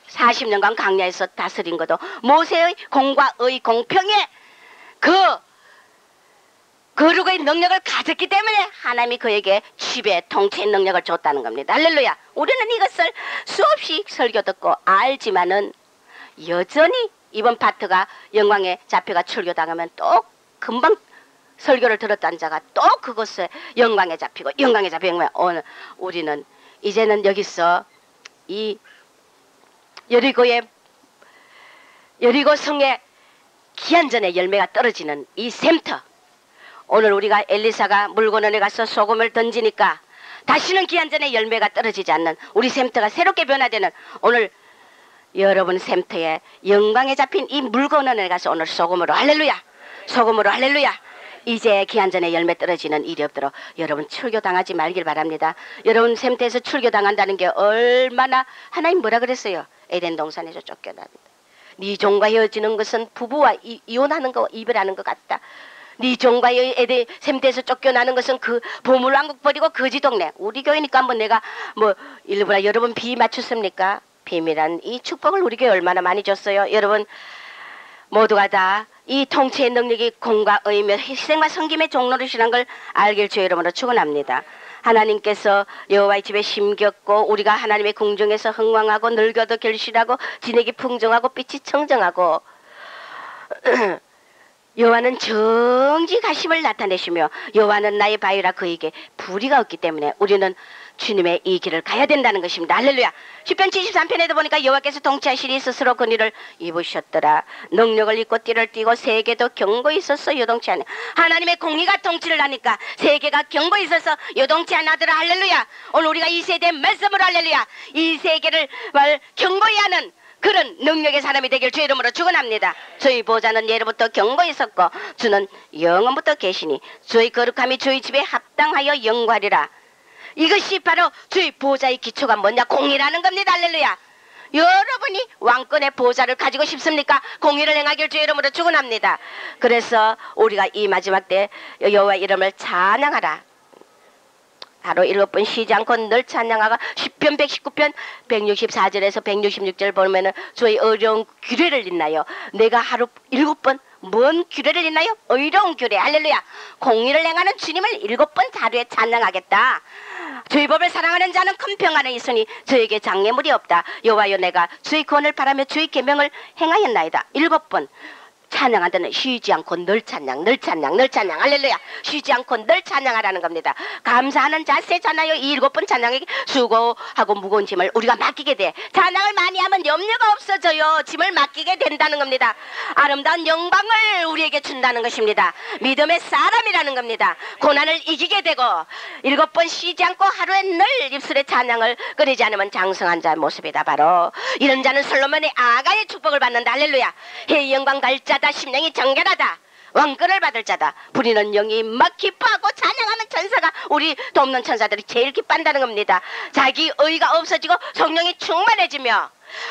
40년간 광야에서 다스린 것도 모세의 공과 의 공평의 그 거룩의 능력을 가졌기 때문에 하나님이 그에게 지배 통치 능력을 줬다는 겁니다. 할렐루야. 우리는 이것을 수없이 설교 듣고 알지만은 여전히 이번 파트가 영광의 잡혀가 출교당하면 또 금방 설교를 들었던 자가 또 그것에 영광에 잡히고 영광에 잡히면 오늘 우리는 이제는 여기서 이 여리고 성의 기한전에 열매가 떨어지는 이 샘터, 오늘 우리가 엘리사가 물건원에 가서 소금을 던지니까 다시는 기한전에 열매가 떨어지지 않는 우리 샘터가 새롭게 변화되는 오늘 여러분 샘터에 영광에 잡힌 이 물건원에 가서 오늘 소금으로 할렐루야, 소금으로 할렐루야, 이제 기한전에 열매 떨어지는 일이 없도록 여러분 출교당하지 말길 바랍니다. 여러분 샘터에서 출교당한다는 게 얼마나, 하나님 뭐라 그랬어요? 에덴 동산에서 쫓겨납니다. 네 종과 헤어지는 것은 부부와 이혼하는 거, 이별하는 것 같다. 네 종과 에덴 샘터에서 쫓겨나는 것은 그 보물왕국 버리고 거지 동네. 우리 교회니까 뭐 내가 뭐 일부러 여러분 비 맞췄습니까? 비밀한 이 축복을 우리 교회 얼마나 많이 줬어요. 여러분 모두가 다 이 통치의 능력이 공과 의며 희생과 섬김의 종로이시라는 걸 알길 주의 이름으로 축원합니다. 하나님께서 여호와의 집에 심겼고 우리가 하나님의 궁정에서 흥왕하고 늙어도 결실하고 진액이 풍성하고 빛이 청정하고 여호와는 정직하심을 나타내시며 여호와는 나의 바위라 그에게 불의가 없기 때문에 우리는 주님의 이 길을 가야 된다는 것입니다. 할렐루야. 시편 73편에도 보니까 여호와께서 통치하시니 스스로 그니를 입으셨더라. 능력을 입고 띠를 띠고 세계도 경고히 있어서 요동치 않아. 하나님의 공의가 통치를 하니까 세계가 경고히 있어서 요동치 않아더라. 할렐루야. 오늘 우리가 이 세대의 말씀으로 할렐루야, 이 세계를 경고히 하는 그런 능력의 사람이 되길 주의 이름으로 축원합니다. 저희 보좌는 예로부터 경고히 있었고 주는 영원부터 계시니 주의 거룩함이 주의 집에 합당하여 영광이라. 이것이 바로 주의 보좌의 기초가 뭐냐? 공의라는 겁니다. 할렐루야. 여러분이 왕권의 보좌를 가지고 싶습니까? 공의를 행하길 주의 이름으로 축원합니다. 그래서 우리가 이 마지막 때 여호와 이름을 찬양하라. 하루 7번 쉬지 않고 늘 찬양하가 시편 119편 164절에서 166절 보면은 주의 어려운 규례를 읽나요? 내가 하루 7번 뭔 규례를 읽나요? 어려운 규례. 할렐루야. 공의를 행하는 주님을 7번 하루에 찬양하겠다. 주의 법을 사랑하는 자는 큰 평안에 있으니 저에게 장애물이 없다. 여호와여 내가 주의 구원을 바라며 주의 계명을 행하였나이다. 7번 찬양하다는 쉬지 않고 늘 찬양, 늘 찬양, 늘 찬양. 할렐루야. 쉬지 않고 늘 찬양하라는 겁니다. 감사하는 자세잖아요. 이 7번 찬양에게 수고하고 무거운 짐을 우리가 맡기게 돼. 찬양을 많이 하면 염려가 없어져요. 짐을 맡기게 된다는 겁니다. 아름다운 영광을 우리에게 준다는 것입니다. 믿음의 사람이라는 겁니다. 고난을 이기게 되고 7번 쉬지 않고 하루에 늘 입술에 찬양을 끊이지 않으면 장성한 자의 모습이다. 바로 이런 자는 솔로몬의 아가의 축복을 받는다. 할렐루야. 해의 영광 갈자 심령이 정결하다. 왕권을 받을 자다. 부리는 영이 막 기뻐하고 찬양하는 천사가, 우리 돕는 천사들이 제일 기뻐한다는 겁니다. 자기 의가 없어지고 성령이 충만해지며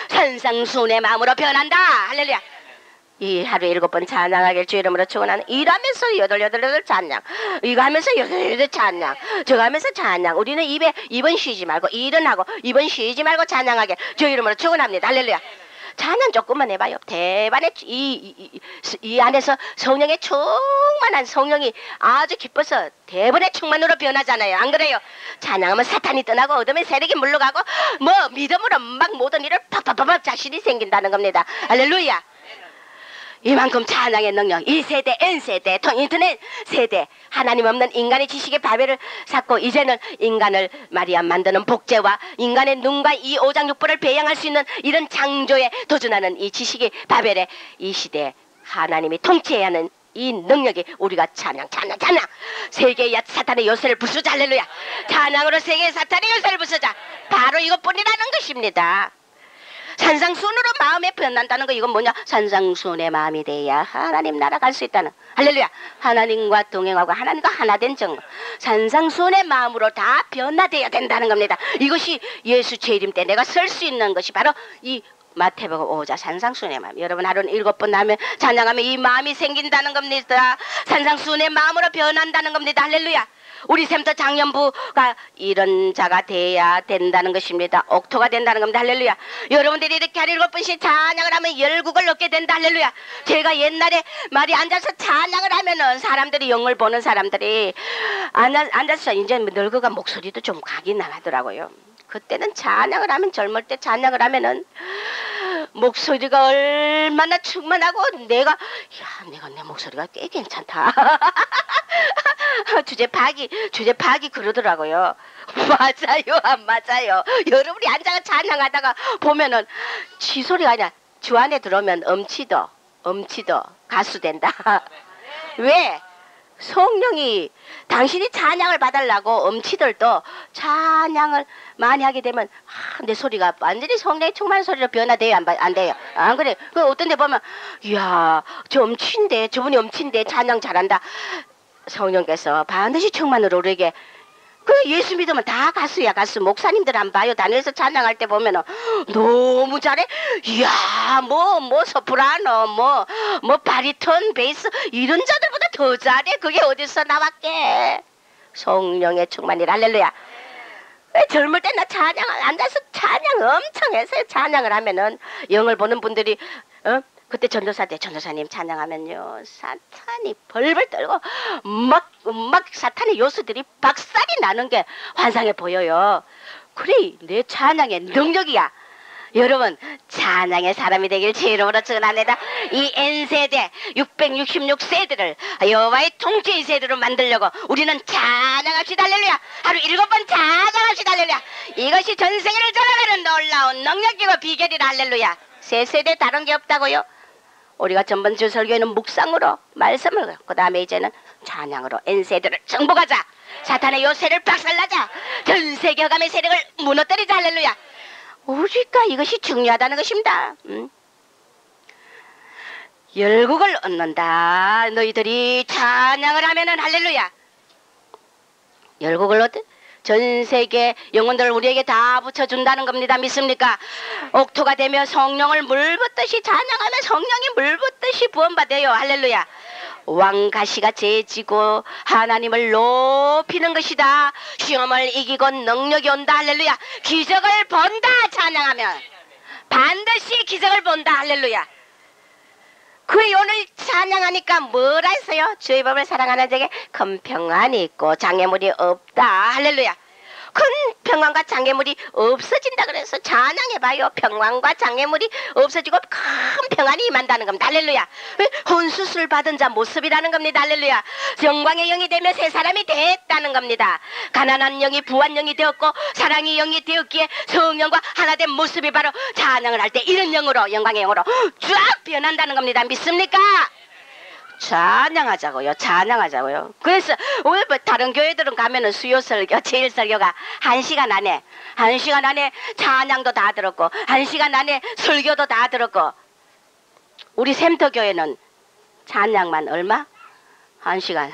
산상순의 마음으로 변한다. 할렐루야. 이 하루에 7번 찬양하길 주 이름으로 축원하는. 일하면서 여덟 찬양, 이거 하면서 여덟 찬양, 저거 하면서 찬양. 우리는 입에 2번 쉬지 말고 일은 하고 2번 쉬지 말고 찬양하길 주 이름으로 축원합니다. 할렐루야. 찬양 조금만 해봐요. 대반의 이 안에서 성령의 충만한 성령이 아주 기뻐서 대번의 충만으로 변하잖아요. 안 그래요? 찬양하면 사탄이 떠나고 어둠의 세력이 물러가고 뭐 믿음으로 막 모든 일을 팍팍팍 자신이 생긴다는 겁니다. 할렐루야. 이만큼 찬양의 능력, 1세대, N세대, 인터넷 세대, 하나님 없는 인간의 지식의 바벨을 쌓고 이제는 인간을 말이야 만드는 복제와 인간의 눈과 이 오장육부를 배양할 수 있는 이런 창조에 도전하는 이 지식의 바벨에 이 시대에 하나님이 통치해야 하는 이 능력이 우리가 찬양 세계의 사탄의 요새를 부수자. 할렐루야. 찬양으로 세계의 사탄의 요새를 부수자. 바로 이것뿐이라는 것입니다. 산상수훈으로 마음에 변한다는 거 이건 뭐냐? 산상수훈의 마음이 돼야 하나님 나라 갈 수 있다는. 할렐루야. 하나님과 동행하고 하나님과 하나 된 정보. 산상수훈의 마음으로 다 변화되어야 된다는 겁니다. 이것이 예수 재림 때 내가 설 수 있는 것이 바로 이 마태복음 5자 산상수훈의 마음. 여러분 하루는 7번 하면 찬양하면 이 마음이 생긴다는 겁니다. 산상수훈의 마음으로 변한다는 겁니다. 할렐루야. 우리 샘터 장년부가 이런 자가 돼야 된다는 것입니다. 옥토가 된다는 겁니다. 할렐루야. 여러분들이 이렇게 하루 7번씩 찬양을 하면 열국을 얻게 된다. 할렐루야. 제가 옛날에 말이 앉아서 찬양을 하면은 사람들이 영을 보는 사람들이 앉아서 이제 늙어가 목소리도 좀 가긴 나가더라고요. 그때는 찬양을 하면 젊을 때 찬양을 하면은 목소리가 얼마나 충만하고 내가 내 목소리가 꽤 괜찮다. 주제 파기 그러더라고요. 맞아요, 안 맞아요? 여러분이 앉아서 찬양하다가 보면은 지 소리가 아니라 주 안에 들어오면 엄치도 가수 된다. 왜? 성령이 당신이 찬양을 받으려고 엄치들도 찬양을 많이 하게 되면 내 소리가 완전히 성령의 충만한 소리로 변화돼요? 안 돼요? 안 그래? 그 어떤 데 보면 이야 저 엄치인데 저분이 엄치인데 찬양 잘한다. 성령께서 반드시 충만으로 우리에게 그 예수 믿으면 다 가수야. 가수 목사님들 안 봐요? 단에서 찬양할 때 보면은 너무 잘해. 이야 뭐 소프라노 뭐 바리톤 베이스 이런 자들보다 더 잘해. 그게 어디서 나왔게? 성령의 충만이라. 할렐루야. 젊을 때 나 찬양 앉아서 찬양 엄청 했어요. 찬양을 하면은 영을 보는 분들이 그때 전도사님 찬양하면요 사탄이 벌벌 떨고 막 사탄의 요소들이 박살이 나는 게 환상에 보여요. 그래 내 찬양의 능력이야. 여러분 찬양의 사람이 되길 주이름으로 축원합니다. 이 N세대 666세대를 여호와의 통치의 세대로 만들려고 우리는 찬양합시다. 할렐루야. 하루 7번 찬양합시다. 할렐루야. 이것이 전 세계를 돌아가는 놀라운 능력이고 비결이라. 할렐루야. 세 세대 다른 게 없다고요. 우리가 전번주 설교에는 묵상으로 말씀을 그 다음에 이제는 찬양으로 N세대를 정복하자. 사탄의 요새를 박살나자. 전 세계 흑암의 세력을 무너뜨리자. 할렐루야. 우리가 이것이 중요하다는 것입니다. 열국을 얻는다. 너희들이 찬양을 하면은. 할렐루야. 열국을 얻 전 세계 영혼들을 우리에게 다 붙여준다는 겁니다. 믿습니까? 옥토가 되며 성령을 물붓듯이 찬양하면 성령이 물붓듯이 부원받아요. 할렐루야. 왕가시가 재지고 하나님을 높이는 것이다. 시험을 이기고 능력이 온다. 할렐루야. 기적을 본다. 찬양하면 반드시 기적을 본다. 할렐루야. 그의 오늘 찬양하니까 뭐라 했어요? 주의 법을 사랑하는 자에게 큰 평안이 있고 장애물이 없다. 할렐루야. 큰 평안과 장애물이 없어진다 그래서 찬양해봐요. 평안과 장애물이 없어지고 큰 평안이 임한다는 겁니다. 할렐루야. 혼수술 받은 자 모습이라는 겁니다. 할렐루야. 영광의 영이 되며 새 사람이 됐다는 겁니다. 가난한 영이 부한 영이 되었고 사랑의 영이 되었기에 성령과 하나된 모습이 바로 찬양을 할 때 이런 영으로 영광의 영으로 쫙 변한다는 겁니다. 믿습니까? 찬양하자고요. 찬양하자고요. 그래서 왜 다른 교회들은 가면은 수요 설교, 제일 설교가 1시간 안에 찬양도 다 들었고 1시간 안에 설교도 다 들었고 우리 샘터 교회는 찬양만 얼마? 1시간.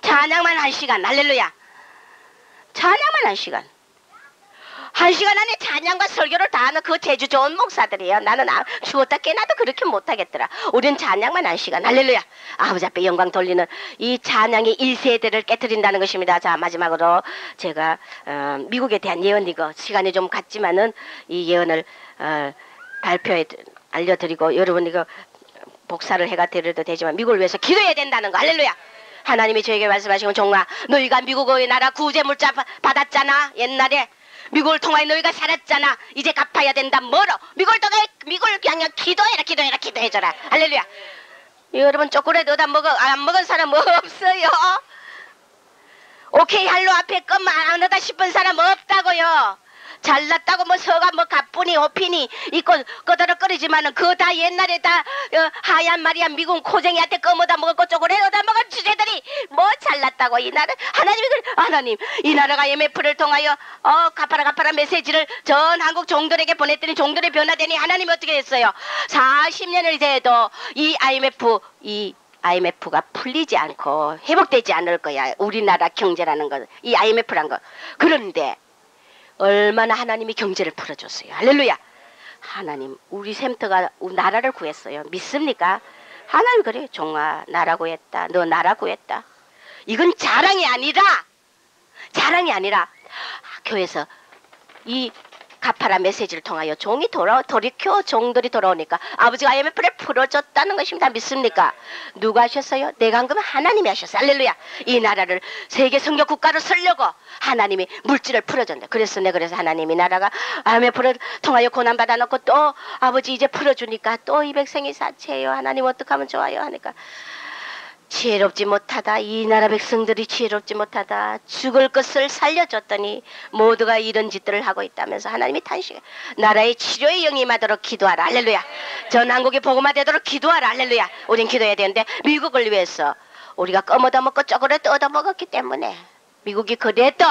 찬양만 1시간. 할렐루야. 찬양만 1시간. 1시간 안에 찬양과 설교를 다 하는 그 재주 좋은 목사들이에요. 나는 죽었다 깨나도 그렇게 못하겠더라. 우린 찬양만 1시간. 할렐루야. 아버지 앞에 영광 돌리는 이 찬양이 1세대를 깨트린다는 것입니다. 자, 마지막으로 제가 미국에 대한 예언 이거 시간이 좀 갔지만은 이 예언을 발표해 알려드리고 여러분 이거 복사를 해가 드려도 되지만 미국을 위해서 기도해야 된다는 거. 할렐루야. 하나님이 저에게 말씀하시고 종아 너희가 미국의 나라 구제 물자 받았잖아. 옛날에 미국을 통하여 너희가 살았잖아. 이제 갚아야 된다. 뭐로? 미국을 통하여 미국을 그냥 기도해라 기도해줘라. 할렐루야. 여러분 초콜릿 얻어 먹어 안 먹은 사람 없어요. 오케이 할로 앞에 것만 안 얻다 싶은 사람 없다고요. 잘났다고 뭐 서가 뭐 가뿐히 호핀이 있고 꺼더럭거리지만은 그거 다 옛날에 다 하얀 말이야 미국 코쟁이한테 껌어다 먹었고 초콜릿 얻어 먹은 주제들이 뭐 잘났다고 이 나라 하나님 이 나라가 IMF를 통하여 갚아라 메시지를 전 한국 종들에게 보냈더니 종들이 변화되니 하나님이 어떻게 했어요? 40년을 돼도 이 IMF가 풀리지 않고 회복되지 않을 거야. 우리나라 경제라는 것, 이 IMF란 거. 그런데 얼마나 하나님이 경제를 풀어줬어요. 할렐루야. 하나님 우리 샘터가 나라를 구했어요. 믿습니까? 하나님 그래 종아 나라 구했다. 너 나라 구했다. 이건 자랑이 아니라 교회에서 이 갚아라 메시지를 통하여 종이 돌이켜 종들이 돌아오니까 아버지가 IMF를 풀어줬다는 것입니다. 믿습니까? 누가 하셨어요? 내가 한 거면 하나님이 하셨어요. 할렐루야. 이 나라를 세계 성교 국가로 쓰려고 하나님이 물질을 풀어준다. 그래서 하나님이 나라가 IMF를 통하여 고난받아 놓고 또 아버지 이제 풀어주니까 또 200생이 사체예요. 하나님 어떻게 하면 좋아요? 하니까 지혜롭지 못하다. 이 나라 백성들이 지혜롭지 못하다. 죽을 것을 살려줬더니 모두가 이런 짓들을 하고 있다면서 하나님이 탄식 나라의 치료의 영이 임하도록 기도하라. 할렐루야. 전 한국이 복음화되도록 기도하라. 할렐루야. 우린 기도해야 되는데 미국을 위해서 우리가 껌 얻어먹고 쪼그레 얻어먹었기 때문에 미국이 그래도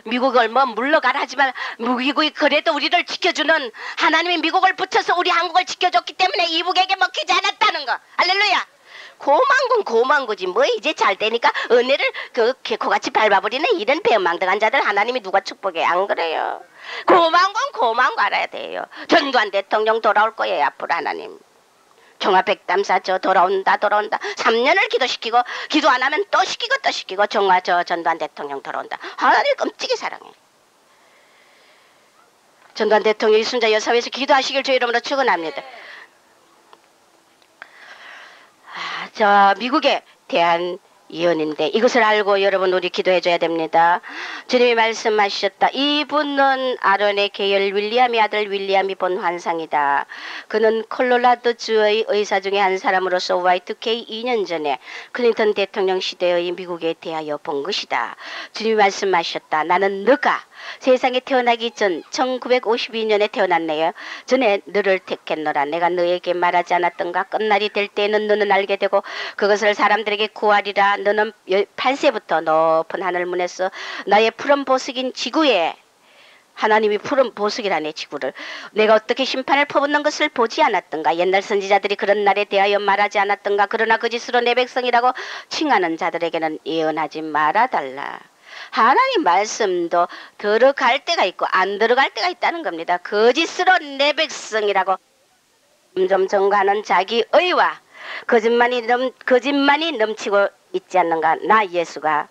미국을 뭐 물러가라 하지만 미국이 그래도 우리를 지켜주는 하나님이 미국을 붙여서 우리 한국을 지켜줬기 때문에 이북에게 먹히지 않았다는 거. 할렐루야. 고만 거지 뭐 이제 잘 되니까 은혜를 그 개코같이 밟아버리는 이런 배망등한 자들 하나님이 누가 축복해. 안 그래요. 고만 거 알아야 돼요. 전두환 대통령 돌아올 거예요. 앞으로 하나님 종합백담사 저 돌아온다 3년을 기도시키고 기도 안 하면 또 시키고 전두환 대통령 돌아온다. 하나님 끔찍이 사랑해. 전두환 대통령이 순자 여사회에서 기도하시길 주의 이름으로 축원합니다. 저 미국에 대한 예언인데 이것을 알고 여러분 우리 기도해줘야 됩니다. 주님이 말씀하셨다. 이분은 아론의 계열 윌리엄의 아들 윌리엄이 본 환상이다. 그는 콜로라도주의 의사 중에 한 사람으로서 Y2K 2년 전에 클린턴 대통령 시대의 미국에 대하여 본 것이다. 주님이 말씀하셨다. 나는 너가 세상에 태어나기 전 1952년에 태어났네요. 전에 너를 택했노라. 내가 너에게 말하지 않았던가. 끝날이 될 때에는 너는 알게 되고 그것을 사람들에게 구하리라. 너는 8세부터 높은 하늘문에서 나의 푸른 보석인 지구에 하나님이 푸른 보석이라네 지구를 내가 어떻게 심판을 퍼붓는 것을 보지 않았던가. 옛날 선지자들이 그런 날에 대하여 말하지 않았던가. 그러나 거짓으로 내 백성이라고 칭하는 자들에게는 예언하지 말아달라. 하나님 말씀도 들어갈 때가 있고 안 들어갈 때가 있다는 겁니다. 거짓으로 내 백성이라고 점점 증가하는 자기 의와 거짓만이 넘치고 있지 않는가. 나 예수가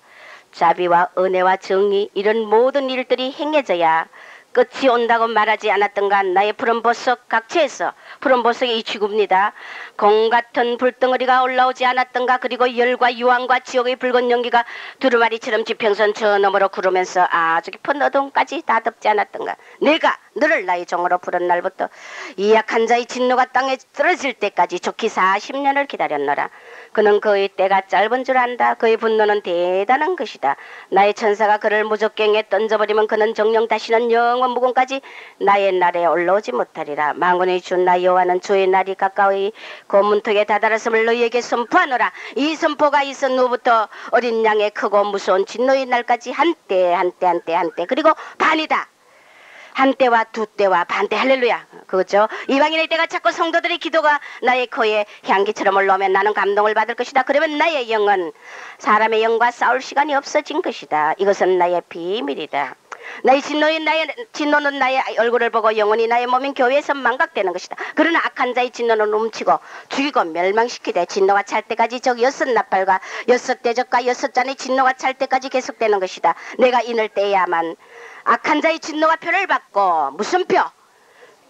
자비와 은혜와 정의 이런 모든 일들이 행해져야 끝이 온다고 말하지 않았던가. 나의 푸른 보석 각처에서 푸른 보석이 이 지구입니다. 공 같은 불덩어리가 올라오지 않았던가. 그리고 열과 유황과 지옥의 붉은 연기가 두루마리처럼 지평선 저 너머로 구르면서 아주 깊은 어둠까지 다 덮지 않았던가. 내가 너를 나의 종으로 부른 날부터 이 약한 자의 진노가 땅에 떨어질 때까지 좋기 40년을 기다렸노라. 그는 그의 때가 짧은 줄 안다. 그의 분노는 대단한 것이다. 나의 천사가 그를 무적경에 던져버리면 그는 정령 다시는 영원 무궁까지 나의 날에 올라오지 못하리라. 만군의 주 나 여호와는 주의 날이 가까이 그 문턱에 다다랐음을 너희에게 선포하노라. 이 선포가 있은 후부터 어린 양의 크고 무서운 진노의 날까지 한때 그리고 반이다. 한때와 두때와 반때. 할렐루야. 그렇죠. 이방인의 때가 찾고 성도들의 기도가 나의 코에 향기처럼 올라오면 나는 감동을 받을 것이다. 그러면 나의 영은 사람의 영과 싸울 시간이 없어진 것이다. 이것은 나의 비밀이다. 나의 진노는 나의 얼굴을 보고 영원히 나의 몸인 교회에서 망각되는 것이다. 그러나 악한 자의 진노는 훔치고 죽이고 멸망시키되 진노가 찰 때까지 적 6나팔과 6대적과 6잔의 진노가 찰 때까지 계속되는 것이다. 내가 이럴 때야만 악한 자의 진노가 표를 받고 무슨 표?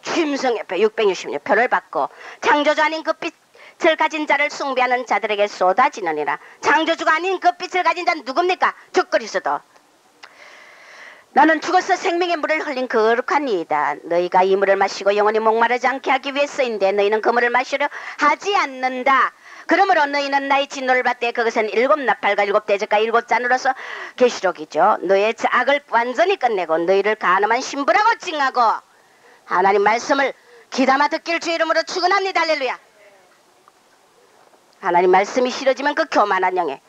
짐승의 표 666표를 받고 창조주 아닌 그 빛을 가진 자를 숭배하는 자들에게 쏟아지느니라. 창조주가 아닌 그 빛을 가진 자는 누굽니까? 주 그리스도. 너는 죽어서 생명의 물을 흘린 거룩한 이이다. 너희가 이 물을 마시고 영원히 목마르지 않게 하기 위해서인데 너희는 그 물을 마시려 하지 않는다. 그러므로 너희는 나의 진노를 받되 그것은 7 나팔과 7 대적과 7 잔으로서 계시록이죠. 너희의 악을 완전히 끝내고 너희를 간음한 신부라고 칭하고 하나님 말씀을 귀담아 듣길 주 이름으로 축원합니다. 할렐루야. 하나님 말씀이 싫어지면 그 교만한 영에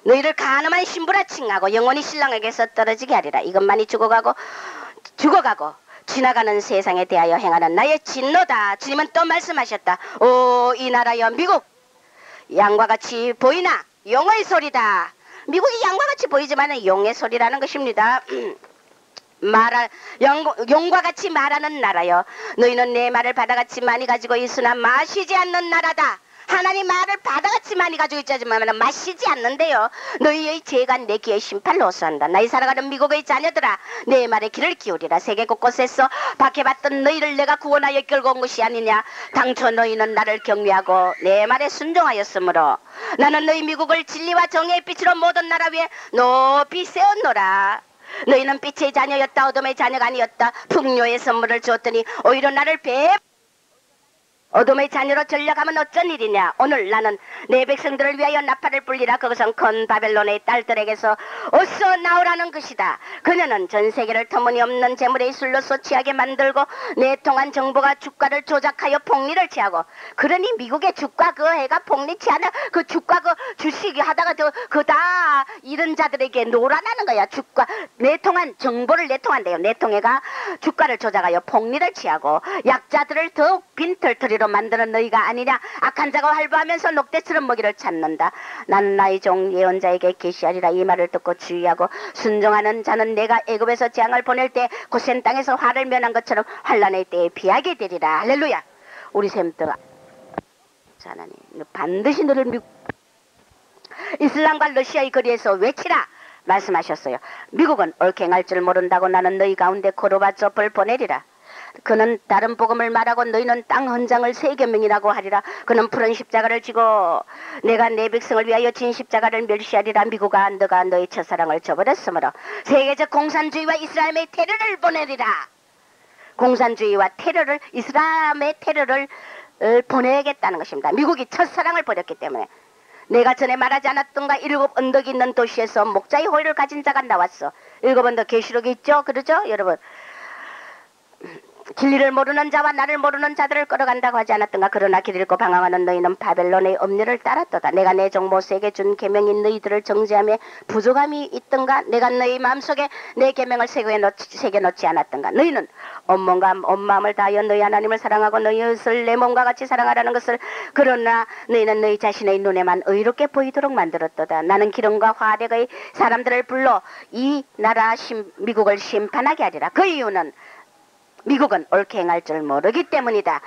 너희를 간음한 신부라 칭하고 영원히 신랑에게서 떨어지게 하리라. 이것만이 죽어가고 지나가는 세상에 대하여 행하는 나의 진노다. 주님은 또 말씀하셨다. 오, 이 나라여 미국, 양과 같이 보이나? 용의 소리다. 미국이 양과 같이 보이지만 용의 소리라는 것입니다. 용과 같이 말하는 나라여, 너희는 내 말을 바다같이 많이 가지고 있으나 마시지 않는 나라다. 하나님 말을 바다같이 많이 가지고 있지만 마시지 않는데요. 너희의 죄가 내 귀에 심판을 호소한다. 나이 살아가는 미국의 자녀들아, 내 말에 귀를 기울이라. 세계 곳곳에서 박해받던 너희를 내가 구원하여 끌고 온 것이 아니냐. 당초 너희는 나를 경외하고 내 말에 순종하였으므로 나는 너희 미국을 진리와 정의의 빛으로 모든 나라 위에 높이 세웠노라. 너희는 빛의 자녀였다. 어둠의 자녀가 아니었다. 풍요의 선물을 주었더니 오히려 나를 어둠의 자녀로 전락하면 어쩐 일이냐. 오늘 나는 내 백성들을 위하여 나팔을 불리라. 그것은 큰 바벨론의 딸들에게서 어서 나오라는 것이다. 그녀는 전 세계를 터무니없는 재물의 술로 소취하게 만들고 내통한 정부가 주가를 조작하여 폭리를 취하고, 그러니 미국의 주가 그 애가 폭리 취하는 그 주가 그 주식이 하다가 그 다 이런 자들에게 노란하는 거야. 주가 내통한 정보를 내통한대요. 내통해가 주가를 조작하여 폭리를 취하고 약자들을 더욱 빈털터리로 만드는 너희가 아니냐. 악한 자가 활보하면서 녹대처럼 먹이를 찾는다. 나는 나의 종 예언자에게 계시하리라. 이 말을 듣고 주의하고 순종하는 자는 내가 애굽에서 재앙을 보낼 때 고센 땅에서 화를 면한 것처럼 환난의 때에 피하게 되리라. 할렐루야. 우리 샘들 하나님 반드시 너를 이슬람과 러시아의 거리에서 외치라 말씀하셨어요. 미국은 옳게 행할 줄 모른다고 나는 너희 가운데 고르바초프를 보내리라. 그는 다른 복음을 말하고 너희는 땅 헌장을 세계명이라고 하리라. 그는 푸른 십자가를 지고 내가 내 백성을 위하여 진 십자가를 멸시하리라. 미국아, 너가 너희 첫사랑을 저버렸으므로 세계적 공산주의와 이슬람의 테러를 보내리라. 공산주의와 테러를, 이슬람의 테러를 보내겠다는 것입니다. 미국이 첫사랑을 버렸기 때문에. 내가 전에 말하지 않았던가 7 언덕이 있는 도시에서 목자의 호의를 가진 자가 나왔어. 7 언덕 계시록이 있죠? 그러죠? 여러분. 진리를 모르는 자와 나를 모르는 자들을 끌어간다고 하지 않았던가. 그러나 길 잃고 방황하는 너희는 바벨론의 엄료를 따랐도다. 내가 내 종 모세에게 준 계명인 너희들을 정죄함에 부족함이 있던가. 내가 너희 마음속에 내 계명을 새겨놓지 않았던가. 너희는 온 마음을 다하여 너희 하나님을 사랑하고 너희 이웃을 내 몸과 같이 사랑하라는 것을, 그러나 너희는 너희 자신의 눈에만 의롭게 보이도록 만들었도다. 나는 기름과 화력의 사람들을 불러 이 나라 미국을 심판하게 하리라. 그 이유는 미국은 옳게 행할 줄 모르기 때문이다.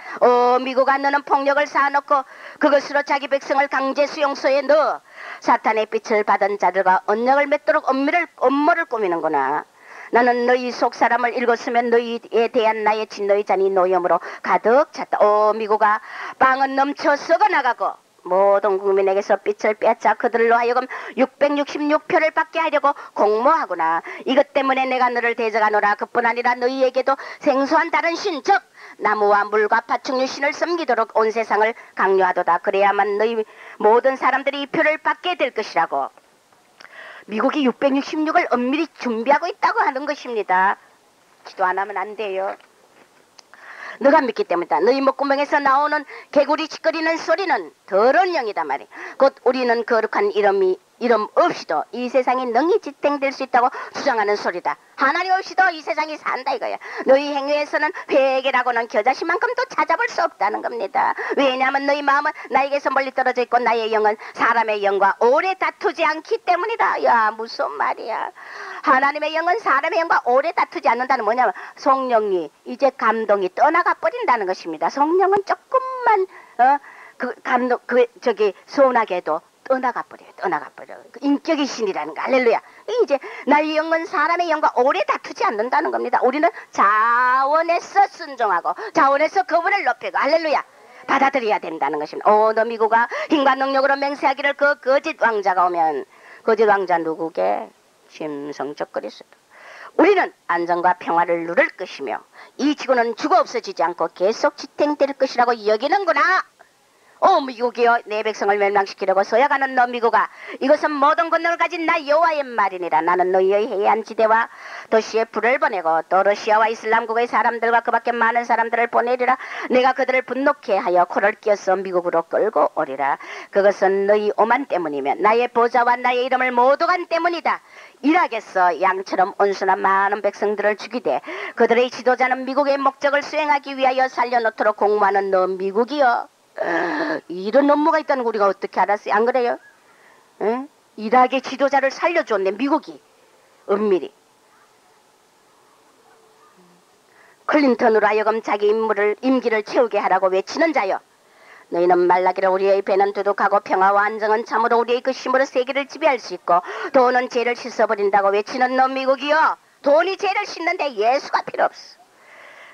미국아, 너는 폭력을 쌓아놓고 그것으로 자기 백성을 강제 수용소에 넣어 사탄의 빛을 받은 자들과 언약을 맺도록 음모를 꾸미는구나. 나는 너희 속 사람을 읽었으면 너희에 대한 나의 진노의 잔이 노염으로 가득 찼다. 미국아, 빵은 넘쳐 썩어나가고 모든 국민에게서 빛을 빼앗아 그들로 하여금 666표를 받게 하려고 공모하구나. 이것 때문에 내가 너를 대적하노라. 그뿐 아니라 너희에게도 생소한 다른 신, 즉 나무와 물과 파충류 신을 섬기도록 온 세상을 강요하도다. 그래야만 너희 모든 사람들이 이 표를 받게 될 것이라고. 미국이 666을 엄밀히 준비하고 있다고 하는 것입니다. 기도 안 하면 안 돼요. 너가 믿기 때문이다. 너희 목구멍에서 나오는 개구리 찌꺼리는 소리는 더러운 영이다 말이야. 곧 우리는 거룩한 이름 없이도 이 세상이 능히 지탱될 수 있다고 주장하는 소리다. 하나님 없이도 이 세상이 산다 이거야. 너희 행위에서는 회개라고는 겨자씨만큼도 찾아볼 수 없다는 겁니다. 왜냐하면 너희 마음은 나에게서 멀리 떨어져 있고 나의 영은 사람의 영과 오래 다투지 않기 때문이다. 야, 무슨 말이야. 하나님의 영은 사람의 영과 오래 다투지 않는다는 뭐냐면 성령이 이제 감동이 떠나가 버린다는 것입니다. 성령은 조금만 서운하게 해도 떠나가 버려. 그 인격의 신이라는 거. 할렐루야. 이제 나의 영은 사람의 영과 오래 다투지 않는다는 겁니다. 우리는 자원에서 순종하고 자원에서 그분을 높이고 할렐루야. 받아들여야 된다는 것입니다. 너 미국아 힘과 능력으로 맹세하기를 그 거짓 왕자가 오면 거짓 왕자 누구게? 심성적거리시다. 우리는 안정과 평화를 누릴 것이며 이 지구는 죽어 없어지지 않고 계속 지탱될 것이라고 여기는구나. 미국이여 내 백성을 멸망시키려고 서야가는 너 미국아 이것은 모든 권능을 가진 나 여호와의 말이니라. 나는 너희의 해안 지대와 도시에 불을 보내고 또 러시아와 이슬람국의 사람들과 그 밖에 많은 사람들을 보내리라. 내가 그들을 분노케 하여 코를 끼어서 미국으로 끌고 오리라. 그것은 너희 오만 때문이며 나의 보좌와 나의 이름을 모두 간 때문이다. 이락에서 양처럼 온순한 많은 백성들을 죽이되 그들의 지도자는 미국의 목적을 수행하기 위하여 살려놓도록 공모하는 너 미국이여. 이런 업무가 있다는 거 우리가 어떻게 알았어요? 안 그래요? 응? 이락의 지도자를 살려줬네 미국이 은밀히. 클린턴으로 하여금 자기 임기를 채우게 하라고 외치는 자여 너희는 말라기를 우리의 배는 두둑하고 평화와 안정은 참으로 우리의 그 힘으로 세계를 지배할 수 있고 돈은 죄를 씻어버린다고 외치는 너 미국이여. 돈이 죄를 씻는데 예수가 필요 없어.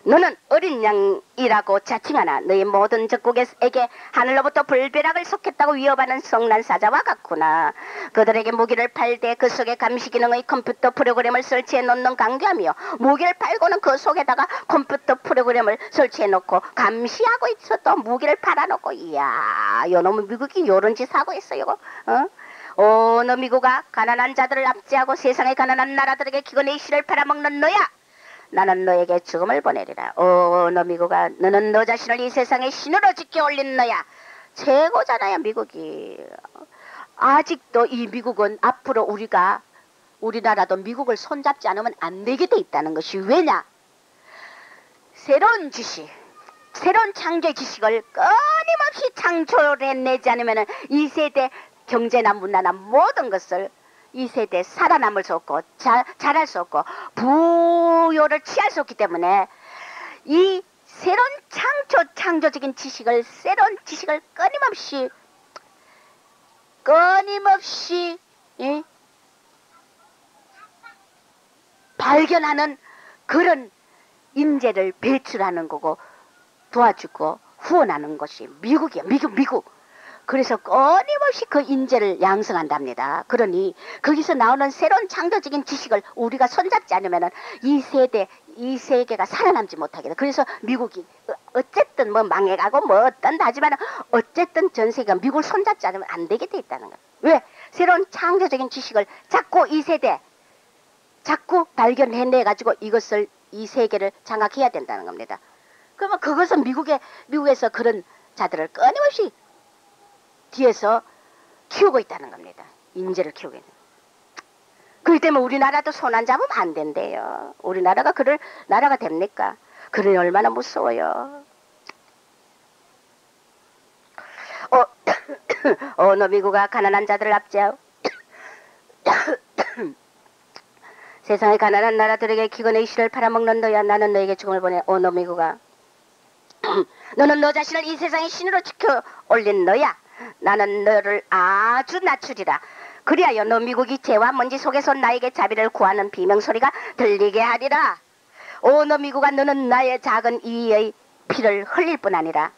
너는 어린 양이라고 자칭하나 너희 모든 적국에게 하늘로부터 불벼락을 쏟겠다고 위협하는 성난 사자와 같구나. 그들에게 무기를 팔되 그 속에 감시 기능의 컴퓨터 프로그램을 설치해 놓는 강교하며 무기를 팔고는 그 속에다가 컴퓨터 프로그램을 설치해 놓고 감시하고 있어도 무기를 팔아놓고 이야 요놈의 미국이 요런 짓 하고 있어 이거. 너 미국아 가난한 자들을 압제하고 세상의 가난한 나라들에게 기근의 실을 팔아먹는 너야. 나는 너에게 죽음을 보내리라. 너 미국아 너는 너 자신을 이 세상의 신으로 지켜 올린 너야. 최고잖아요 미국이. 아직도 이 미국은 앞으로 우리나라도 미국을 손잡지 않으면 안 되게 돼 있다는 것이 왜냐? 새로운 지식, 새로운 창조의 지식을 끊임없이 창조해내지 않으면 이 세대 경제나 문화나 모든 것을 이 세대 살아남을 수 없고 잘할 수 없고 부요를 취할 수 없기 때문에 이 새로운 창조적인 지식을 새로운 지식을 끊임없이 발견하는 그런 인재를 배출하는 거고 도와주고 후원하는 것이 미국이야. 미국. 그래서 끊임없이 그 인재를 양성한답니다. 그러니 거기서 나오는 새로운 창조적인 지식을 우리가 손잡지 않으면 이 세계가 살아남지 못하게 돼. 그래서 미국이 어쨌든 뭐 망해가고 뭐 어떤다 하지만 어쨌든 전 세계가 미국을 손잡지 않으면 안 되게 돼 있다는 거예요. 왜? 새로운 창조적인 지식을 자꾸 이 세대 자꾸 발견해내가지고 이것을 이 세계를 장악해야 된다는 겁니다. 그러면 그것은 미국에서 그런 자들을 끊임없이 뒤에서 키우고 있다는 겁니다. 인재를 키우고 있는. 그렇기 때문에 우리나라도 손 안 잡으면 안 된대요. 우리나라가 그럴 나라가 됩니까? 그러니 얼마나 무서워요. 너 미국아 가난한 자들을 압제하고 세상의 가난한 나라들에게 기근의 실을 팔아먹는 너야. 나는 너에게 죽음을 보내. 너 미국아 너는 너 자신을 이 세상의 신으로 지켜 올린 너야. 나는 너를 아주 낮추리라. 그리하여 너 미국이 죄와 먼지 속에서 나에게 자비를 구하는 비명소리가 들리게 하리라. 너 미국아 너는 나의 작은 이의 피를 흘릴 뿐 아니라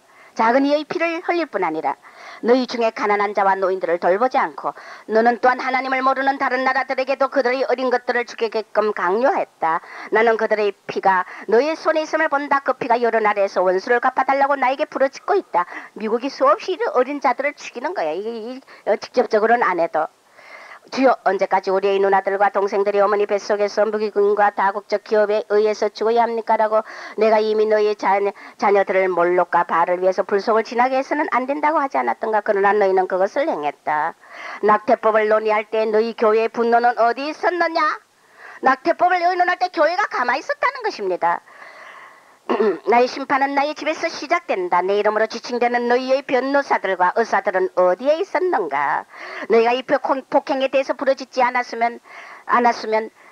너희 중에 가난한 자와 노인들을 돌보지 않고 너는 또한 하나님을 모르는 다른 나라들에게도 그들의 어린 것들을 죽이게끔 강요했다. 나는 그들의 피가 너의 손에 있음을 본다. 그 피가 여러 나라에서 원수를 갚아달라고 나에게 부르짖고 있다. 미국이 수없이 어린 자들을 죽이는 거야. 이게 직접적으로는 안 해도. 주여 언제까지 우리의 누나들과 동생들이 어머니 뱃속에서 무기군과 다국적 기업에 의해서 죽어야 합니까? 라고 내가 이미 너희의 자녀들을 몰록과 바알을 위해서 불속을 지나게 해서는 안 된다고 하지 않았던가? 그러나 너희는 그것을 행했다. 낙태법을 논의할 때 너희 교회의 분노는 어디 있었느냐? 낙태법을 의논할 때 교회가 가만히 있었다는 것입니다. 나의 심판은 나의 집에서 시작된다. 내 이름으로 지칭되는 너희의 변호사들과 의사들은 어디에 있었는가? 너희가 이 폭행에 대해서 부르짖지 않았으면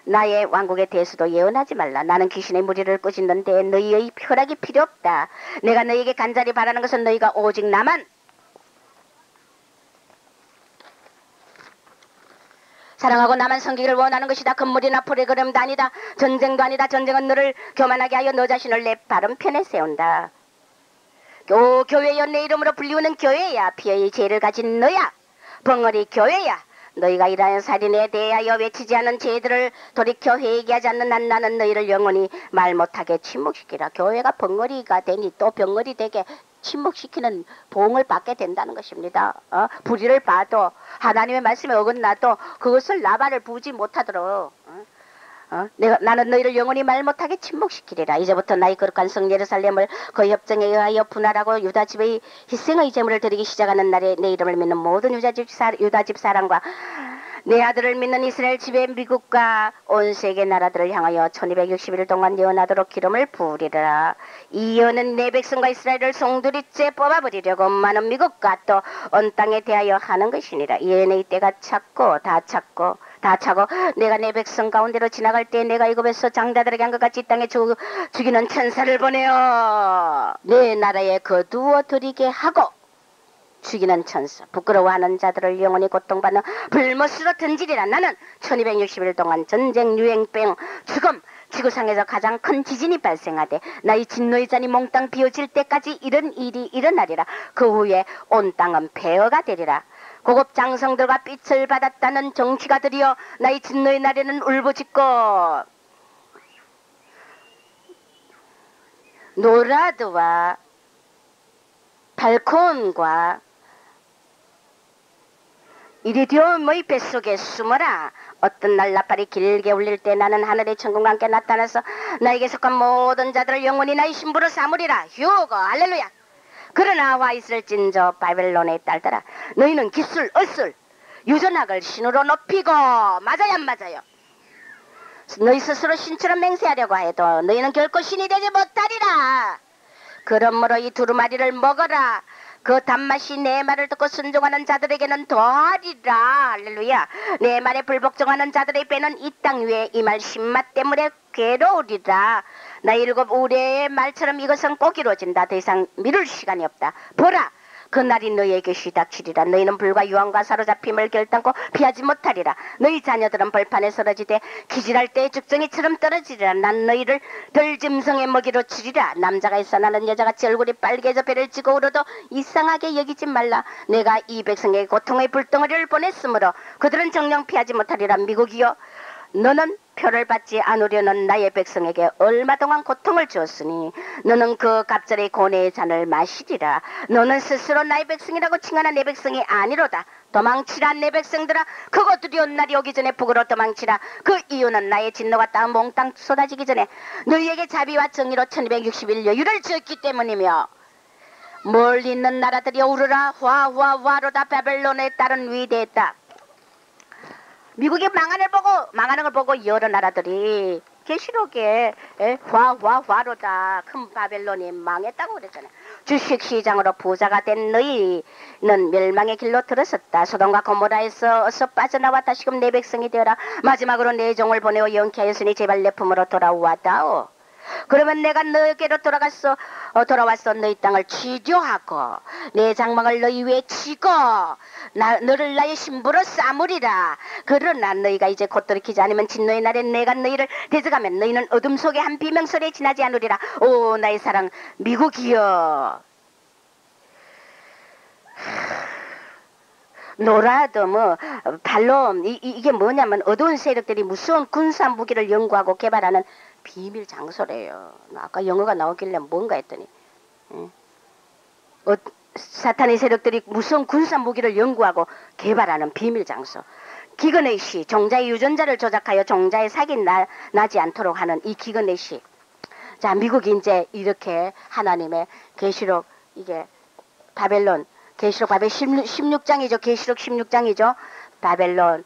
나의 왕국에 대해서도 예언하지 말라. 나는 귀신의 무리를 꾸짖는데 너희의 허락이 필요 없다. 내가 너희에게 간절히 바라는 것은 너희가 오직 나만 사랑하고 나만 섬기기를 원하는 것이다. 건물이나 프로그램도 아니다. 전쟁도 아니다. 전쟁은 너를 교만하게 하여 너 자신을 내 바른 편에 세운다. 교회여 내 이름으로 불리우는 교회야. 피해의 죄를 가진 너야. 벙어리 교회야. 너희가 이러한 살인에 대하여 외치지 않은 죄들을 돌이켜 회개하지 않는 한 나는 너희를 영원히 말 못하게 침묵시키라. 교회가 벙어리가 되니 또 벙어리 되게 침묵시키는 보응을 받게 된다는 것입니다. 불의를 봐도 하나님의 말씀에 어긋나도 그것을 나발을 부지 못하도록 나는 너희를 영원히 말 못하게 침묵시키리라. 이제부터 나의 거룩한 성 예루살렘을 그 협정에 의하여 분할하고 유다 집의 희생의 제물을 드리기 시작하는 날에 내 이름을 믿는 모든 유다 집 사람과 내 아들을 믿는 이스라엘 집의 미국과 온 세계 나라들을 향하여 1260일 동안 예언하도록 기름을 부으리라. 이 예언은 내 백성과 이스라엘을 송두리째 뽑아버리려고 많은 미국과 또 온 땅에 대하여 하는 것이니라. 예언의 때가 찼고 다 차고 내가 내 백성 가운데로 지나갈 때 내가 이곳에서 장자들에게 한 것 같이 이 땅에 죽이는 천사를 보내어 내 나라에 거두어 들이게 하고 죽이는 천사 부끄러워하는 자들을 영원히 고통받는 불못으로 던지리라. 나는 1260일 동안 전쟁, 유행병, 죽음, 지구상에서 가장 큰 지진이 발생하되 나의 진노의 잔이 몽땅 비워질 때까지 이런 일이 일어나리라. 그 후에 온 땅은 폐허가 되리라. 고급 장성들과 빛을 받았다는 정치가들이여 나의 진노의 날에는 울부짖고 노라드와 발콘과 이리디움의 뱃속에 숨어라. 어떤 날 나팔이 길게 울릴 때 나는 하늘의 천군과 함께 나타나서 나에게 속한 모든 자들을 영원히 나의 신부로 삼으리라. 휴거 할렐루야. 그러나 와 있을진저 바벨론의 딸들아, 너희는 기술, 어술, 유전학을 신으로 높이고 맞아요 안 맞아요? 너희 스스로 신처럼 맹세하려고 해도 너희는 결코 신이 되지 못하리라. 그러므로 이 두루마리를 먹어라. 그 단맛이 내 말을 듣고 순종하는 자들에게는 더하리라. 할렐루야. 내 말에 불복종하는 자들의 배는 이 땅 위에 이 말 신맛 때문에 괴로우리라. 나 일곱 우레의 말처럼 이것은 꼭 이루어진다. 더 이상 미룰 시간이 없다. 보라, 그날이 너희에게 시닥치리라. 너희는 불과 유황과 사로잡힘을 결단코 피하지 못하리라. 너희 자녀들은 벌판에 쓰러지되 기질할 때의 죽정이처럼 떨어지리라. 난 너희를 들짐승의 먹이로 치리라. 남자가 있어 나는 여자같이 얼굴이 빨개져 배를 지고 울어도 이상하게 여기지 말라. 내가 이 백성에게 고통의 불덩어리를 보냈으므로 그들은 정령 피하지 못하리라. 미국이여, 너는 표를 받지 않으려는 나의 백성에게 얼마 동안 고통을 주었으니 너는 그 갑절의 고뇌의 잔을 마시리라. 너는 스스로 나의 백성이라고 칭하는 내 백성이 아니로다. 도망치라 내 백성들아. 그거 두려운 날이 오기 전에 북으로 도망치라. 그 이유는 나의 진노가 땅 몽땅 쏟아지기 전에 너희에게 자비와 정의로 1260일 여유를 주었기 때문이며, 멀리 있는 나라들이 오르라. 화로다. 바벨론에 따른 위대했다. 미국이 망하는 걸 보고 여러 나라들이 계시록에 화로다. 큰 바벨론이 망했다고 그랬잖아요. 주식시장으로 부자가 된 너희는 멸망의 길로 들어섰다. 소돔과 고모라에서 어서 빠져나와 다시금 내 백성이 되어라. 마지막으로 내 종을 보내어 영케하였으니 제발 내 품으로 돌아와다오. 그러면 내가 너에게로 돌아와서 너희 땅을 치료하고 내 장막을 너희 위에 치고 너를 나의 신부로 삼으리라. 그러나 너희가 이제 곧 돌이키지 않으면 진노의 날에 내가 너희를 대적하면 너희는 어둠 속에 한 비명소리에 지나지 않으리라. 오 나의 사랑 미국이여. 노라도 발롬 이게 뭐냐면 어두운 세력들이 무서운 군사 무기를 연구하고 개발하는 비밀 장소래요. 아까 영어가 나오길래 뭔가 했더니 사탄의 세력들이 무서운 군사 무기를 연구하고 개발하는 비밀 장소. 기근의 시, 종자의 유전자를 조작하여 종자의 사기 나지 않도록 하는 이 기근의 시. 자, 미국이 이제 이렇게 하나님의 계시록 이게 바벨론 계시록 바벨 16장이죠. 계시록 16장이죠. 바벨론이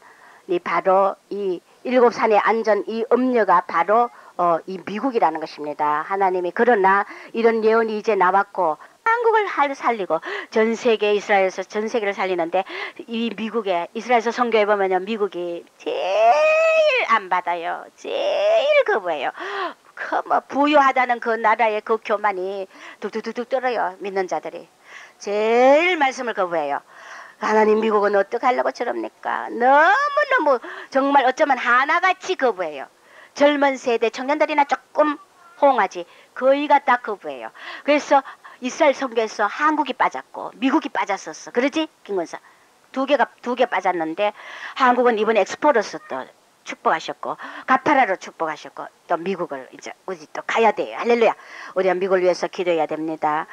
바로 이 일곱 산의 안전 이 음녀가 바로 이 미국이라는 것입니다. 하나님이 그러나 이런 예언이 이제 나왔고 한국을 살리고 전 세계 이스라엘에서 전 세계를 살리는데 이 미국에 이스라엘에서 선교해 보면요 미국이 제일 안 받아요. 제일 거부해요. 부유하다는 그 나라의 그 교만이 뚝뚝뚝뚝 떨어요. 믿는 자들이 제일 말씀을 거부해요. 하나님 미국은 어떻게 하려고 저럽니까? 너무나 너무너무 정말 어쩌면 하나같이 거부해요. 젊은 세대 청년들이나 조금 호응하지 거의가 다 거부해요. 그래서 이스라엘 선교에서 한국이 빠졌고 미국이 빠졌었어. 그러지 김건사? 두 개 빠졌는데 한국은 이번에 엑스포로서 또 축복하셨고 가파라로 축복하셨고 또 미국을 이제 우리 또 가야 돼요. 할렐루야. 우리가 미국을 위해서 기도해야 됩니다.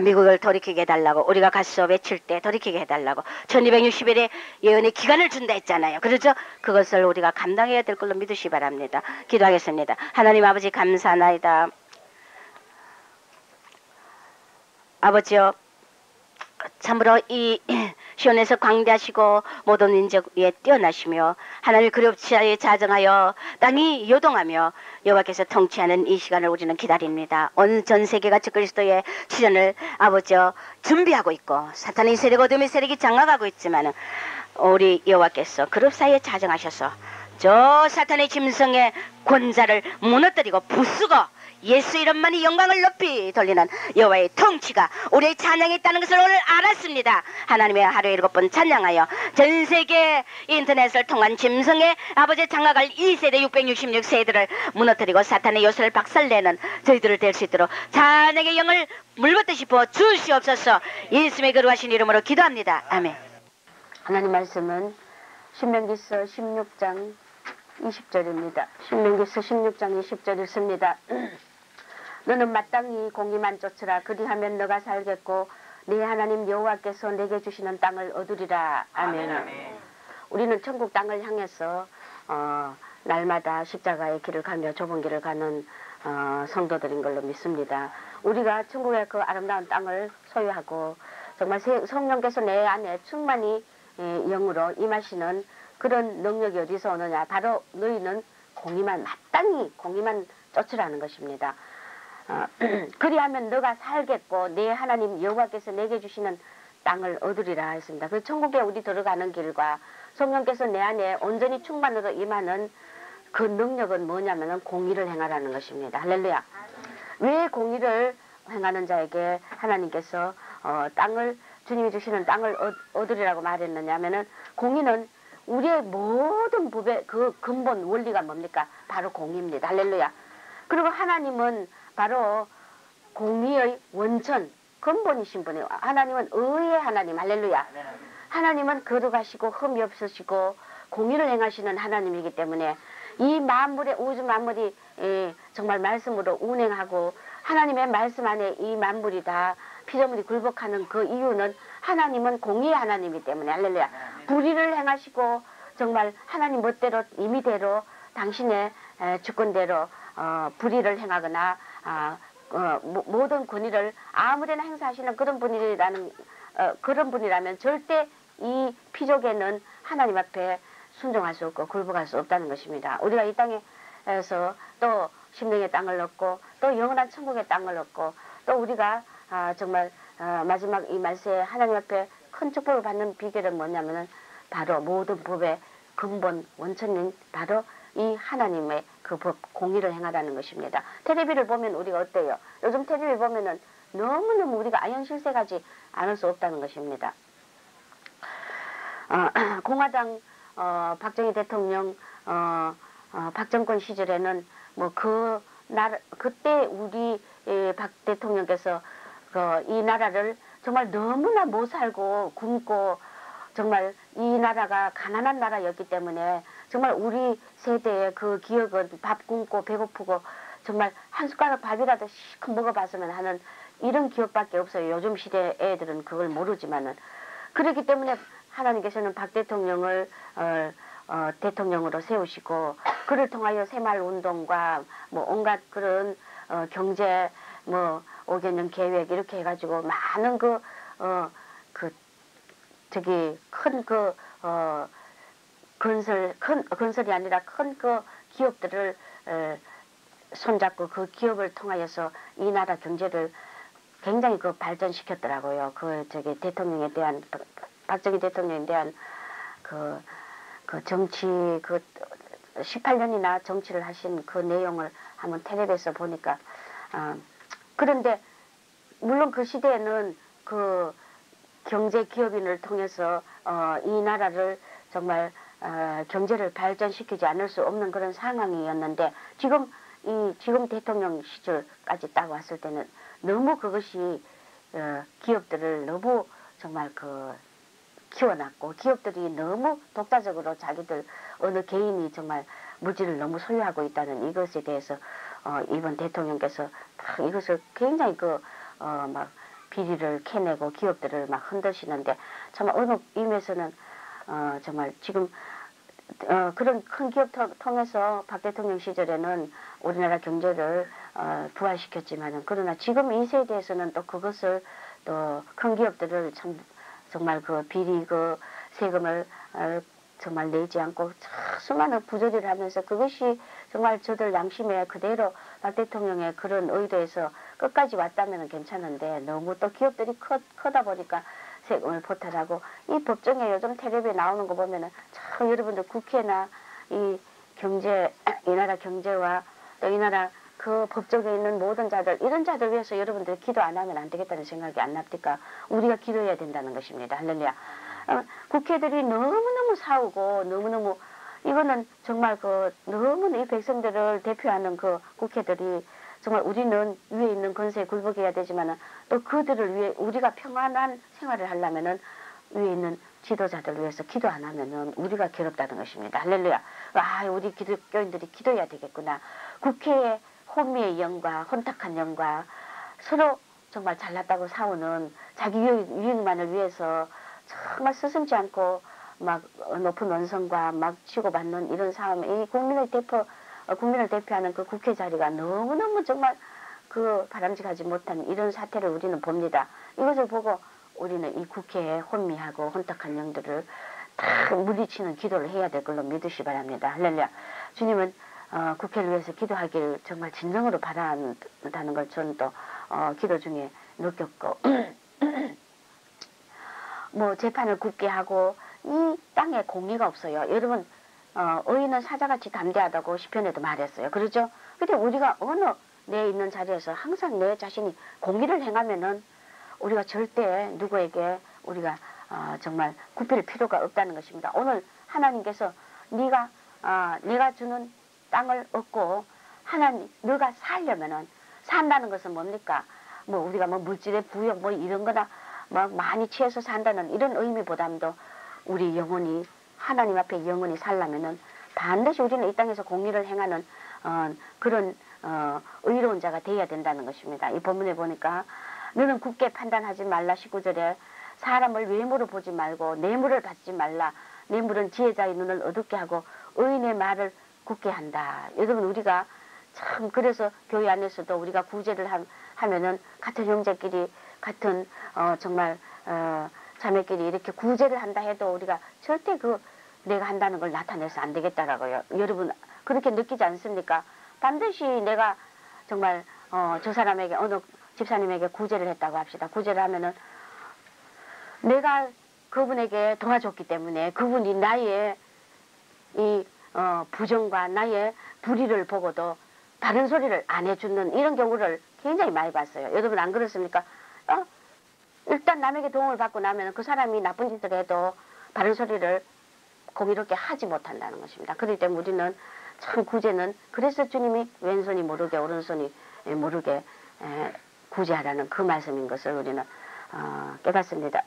미국을 돌이키게 해달라고 우리가 가서 외칠 때 돌이키게 해달라고 1260일의 예언의 기간을 준다 했잖아요. 그렇죠? 그것을 우리가 감당해야 될 걸로 믿으시 바랍니다. 기도하겠습니다. 하나님 아버지 감사하나이다. 아버지여 참으로 이 시온에서 광대하시고 모든 민족 위에 뛰어나시며 하나님의 그룹치하에 자정하여 땅이 요동하며 여호와께서 통치하는 이 시간을 우리는 기다립니다. 온 전 세계가 그리스도의 출현을 아버지여 준비하고 있고 사탄의 세력 어둠의 세력이 장악하고 있지만 우리 여호와께서 그룹 사이에 자정하셔서 저 사탄의 짐승의 권자를 무너뜨리고 부수고 예수 이름만이 영광을 높이 돌리는 여호와의 통치가 우리의 찬양에 있다는 것을 오늘 알았습니다. 하나님의 하루에 7번 찬양하여 전세계 인터넷을 통한 짐승의 아버지의 장악할 2세대 666세들을 무너뜨리고 사탄의 요새를 박살내는 저희들을 될 수 있도록 찬양의 영을 물붓듯이 부어 주시옵소서. 예수님의 거룩하신 이름으로 기도합니다. 아멘. 하나님 말씀은 신명기서 16장 20절입니다. 신명기서 16장 20절 읽습니다. 너는 마땅히 공의만 쫓으라. 그리하면 너가 살겠고 네 하나님 여호와께서 내게 주시는 땅을 얻으리라. 아멘. 우리는 천국 땅을 향해서 날마다 십자가의 길을 가며 좁은 길을 가는 성도들인 걸로 믿습니다. 우리가 천국의 그 아름다운 땅을 소유하고 정말 성령께서 내 안에 충만히 영으로 임하시는 그런 능력이 어디서 오느냐. 바로 너희는 마땅히 공의만 쫓으라는 것입니다. 그리하면 너가 살겠고 내 하나님 여호와께서 내게 주시는 땅을 얻으리라 했습니다. 그 천국에 우리 들어가는 길과 성령께서 내 안에 온전히 충만으로 임하는 그 능력은 뭐냐면 공의를 행하라는 것입니다. 할렐루야. 왜 공의를 행하는 자에게 하나님께서 주님이 주시는 땅을 얻으리라고 말했느냐 하면은 공의는 우리의 모든 법의 그 근본 원리가 뭡니까? 바로 공의입니다. 할렐루야. 그리고 하나님은 바로 공의의 원천, 근본이신 분이에요. 하나님은 의의 하나님. 할렐루야. 하나님은 거룩하시고 흠이 없으시고 공의를 행하시는 하나님이기 때문에 이 만물의 우주 만물이 정말 말씀으로 운행하고 하나님의 말씀 안에 이 만물이 다 피조물이 굴복하는 그 이유는 하나님은 공의의 하나님이기 때문에 할렐루야. 불의를 행하시고 정말 하나님 멋대로 임의대로 당신의 주권대로 불의를 행하거나 모든 권위를 아무데나 행사하시는 그런 분이라면 절대 이 피족에는 하나님 앞에 순종할 수 없고 굴복할 수 없다는 것입니다. 우리가 이 땅에서 또 심령의 땅을 얻고 또 영원한 천국의 땅을 얻고 또 우리가 정말 마지막 이 말세에 하나님 앞에 큰 축복을 받는 비결은 뭐냐면은 바로 모든 법의 근본 원천인 바로 이 하나님의 그 법 공의를 행하라는 것입니다. 텔레비를 보면 우리가 어때요? 요즘 텔레비 보면은 너무너무 우리가 아연실색하지 않을 수 없다는 것입니다. 공화당 박정희 대통령 박정권 시절에는 뭐 그때 우리 박 대통령께서 이 나라를 정말 너무나 못 살고 굶고 정말 이 나라가 가난한 나라였기 때문에 정말 우리 세대의 그 기억은 밥 굶고 배고프고 정말 한 숟가락 밥이라도 실컷 먹어봤으면 하는 이런 기억밖에 없어요. 요즘 시대 애들은 그걸 모르지만은 그렇기 때문에 하나님께서는 박 대통령을 대통령으로 세우시고 그를 통하여 새마을운동과 뭐 온갖 그런 경제 뭐 5개년 계획 이렇게 해가지고 많은 건설이 아니라 큰 그 기업들을 손잡고 그 기업을 통하여서 이 나라 경제를 굉장히 발전시켰더라고요. 대통령에 대한 박정희 대통령에 대한 그 정치 18년이나 정치를 하신 그 내용을 한번 텔레비에서 보니까 그런데 물론 그 시대에는 그 경제 기업인을 통해서 이 나라를 정말 경제를 발전시키지 않을 수 없는 그런 상황이었는데 지금 대통령 시절까지 딱 왔을 때는 너무 그것이 기업들을 너무 정말 키워놨고 기업들이 너무 독자적으로 자기들 어느 개인이 정말 물질을 너무 소유하고 있다는 이것에 대해서 이번 대통령께서 막 이것을 굉장히 막 비리를 캐내고 기업들을 막 흔드시는데 정말 어느 의미에서는 정말 지금 그런 큰 기업 통해서 박 대통령 시절에는 우리나라 경제를 부활시켰지만은 그러나 지금 이 세대에서는 또 그것을 또 큰 기업들을 정말 비리 세금을 정말 내지 않고 수많은 부조리를 하면서 그것이 정말 저들 양심에 그대로 박 대통령의 그런 의도에서 끝까지 왔다면 괜찮은데 너무 또 기업들이 크다 보니까 세금을 포탈하고 이 법정에 요즘 텔레비에 나오는 거 보면은 참 여러분들 국회나 이 나라 경제와 또 이 나라 그 법정에 있는 모든 자들 이런 자들 위해서 여러분들 기도 안 하면 안 되겠다는 생각이 안 납니까? 우리가 기도해야 된다는 것입니다. 할렐루야. 국회들이 너무너무 싸우고 너무너무 이거는 정말 너무 이 백성들을 대표하는 국회들이 정말 우리는 위에 있는 권세에 굴복해야 되지만은 또 그들을 위해 우리가 평안한 생활을 하려면은 위에 있는 지도자들 위해서 기도 안 하면은 우리가 괴롭다는 것입니다. 할렐루야. 우리 기독교인들이 기도해야 되겠구나. 국회의 혼미의 영과 혼탁한 영과 서로 정말 잘났다고 싸우는 자기 유익만을 위해서 정말 스승지 않고 막 높은 원성과 막 치고받는 이런 싸움에 이 국민을 대표하는 그 국회 자리가 너무너무 정말 바람직하지 못한 이런 사태를 우리는 봅니다. 이것을 보고 우리는 이 국회에 혼미하고 혼탁한 영들을 다 물리치는 기도를 해야 될 걸로 믿으시 바랍니다. 할렐루야. 주님은 국회를 위해서 기도하기를 정말 진정으로 바란다는 걸 저는 또 기도 중에 느꼈고 뭐 재판을 굳게 하고 이 땅에 공의가 없어요. 여러분 의인은 사자같이 담대하다고 시편에도 말했어요. 그렇죠? 근데 우리가 어느 내 있는 자리에서 항상 내 자신이 공의를 행하면은 우리가 절대 누구에게 우리가 정말 굽힐 필요가 없다는 것입니다. 오늘 하나님께서 네가 주는 땅을 얻고 너가 살려면은 산다는 것은 뭡니까? 뭐 우리가 뭐 물질의 부역 뭐 이런 거나 막 많이 취해서 산다는 이런 의미보다도 우리 영혼이 하나님 앞에 영혼이 살려면은 반드시 우리는 이 땅에서 공의를 행하는 그런 의로운 자가 되어야 된다는 것입니다. 이 본문에 보니까 너는 굳게 판단하지 말라 19절에 사람을 외모로 보지 말고 뇌물을 받지 말라. 뇌물은 지혜자의 눈을 어둡게 하고 의인의 말을 굳게 한다. 여러분 우리가 참 그래서 교회 안에서도 우리가 구제를 하면은 같은 형제끼리 같은 정말 자매끼리 이렇게 구제를 한다 해도 우리가 절대 내가 한다는 걸 나타내서 안 되겠다라고요. 여러분 그렇게 느끼지 않습니까? 반드시 내가 정말 저 사람에게 어느 집사님에게 구제를 했다고 합시다. 구제를 하면은 내가 그분에게 도와줬기 때문에 그분이 나의 이 부정과 나의 불의를 보고도 다른 소리를 안 해주는 이런 경우를 굉장히 많이 봤어요. 여러분 안 그렇습니까? 일단 남에게 도움을 받고 나면 그 사람이 나쁜 짓을 해도 바른 소리를 공의롭게 하지 못한다는 것입니다. 그렇기 때문에 우리는 참 구제는 그래서 주님이 왼손이 모르게 오른손이 모르게 구제하라는 그 말씀인 것을 우리는 깨닫습니다.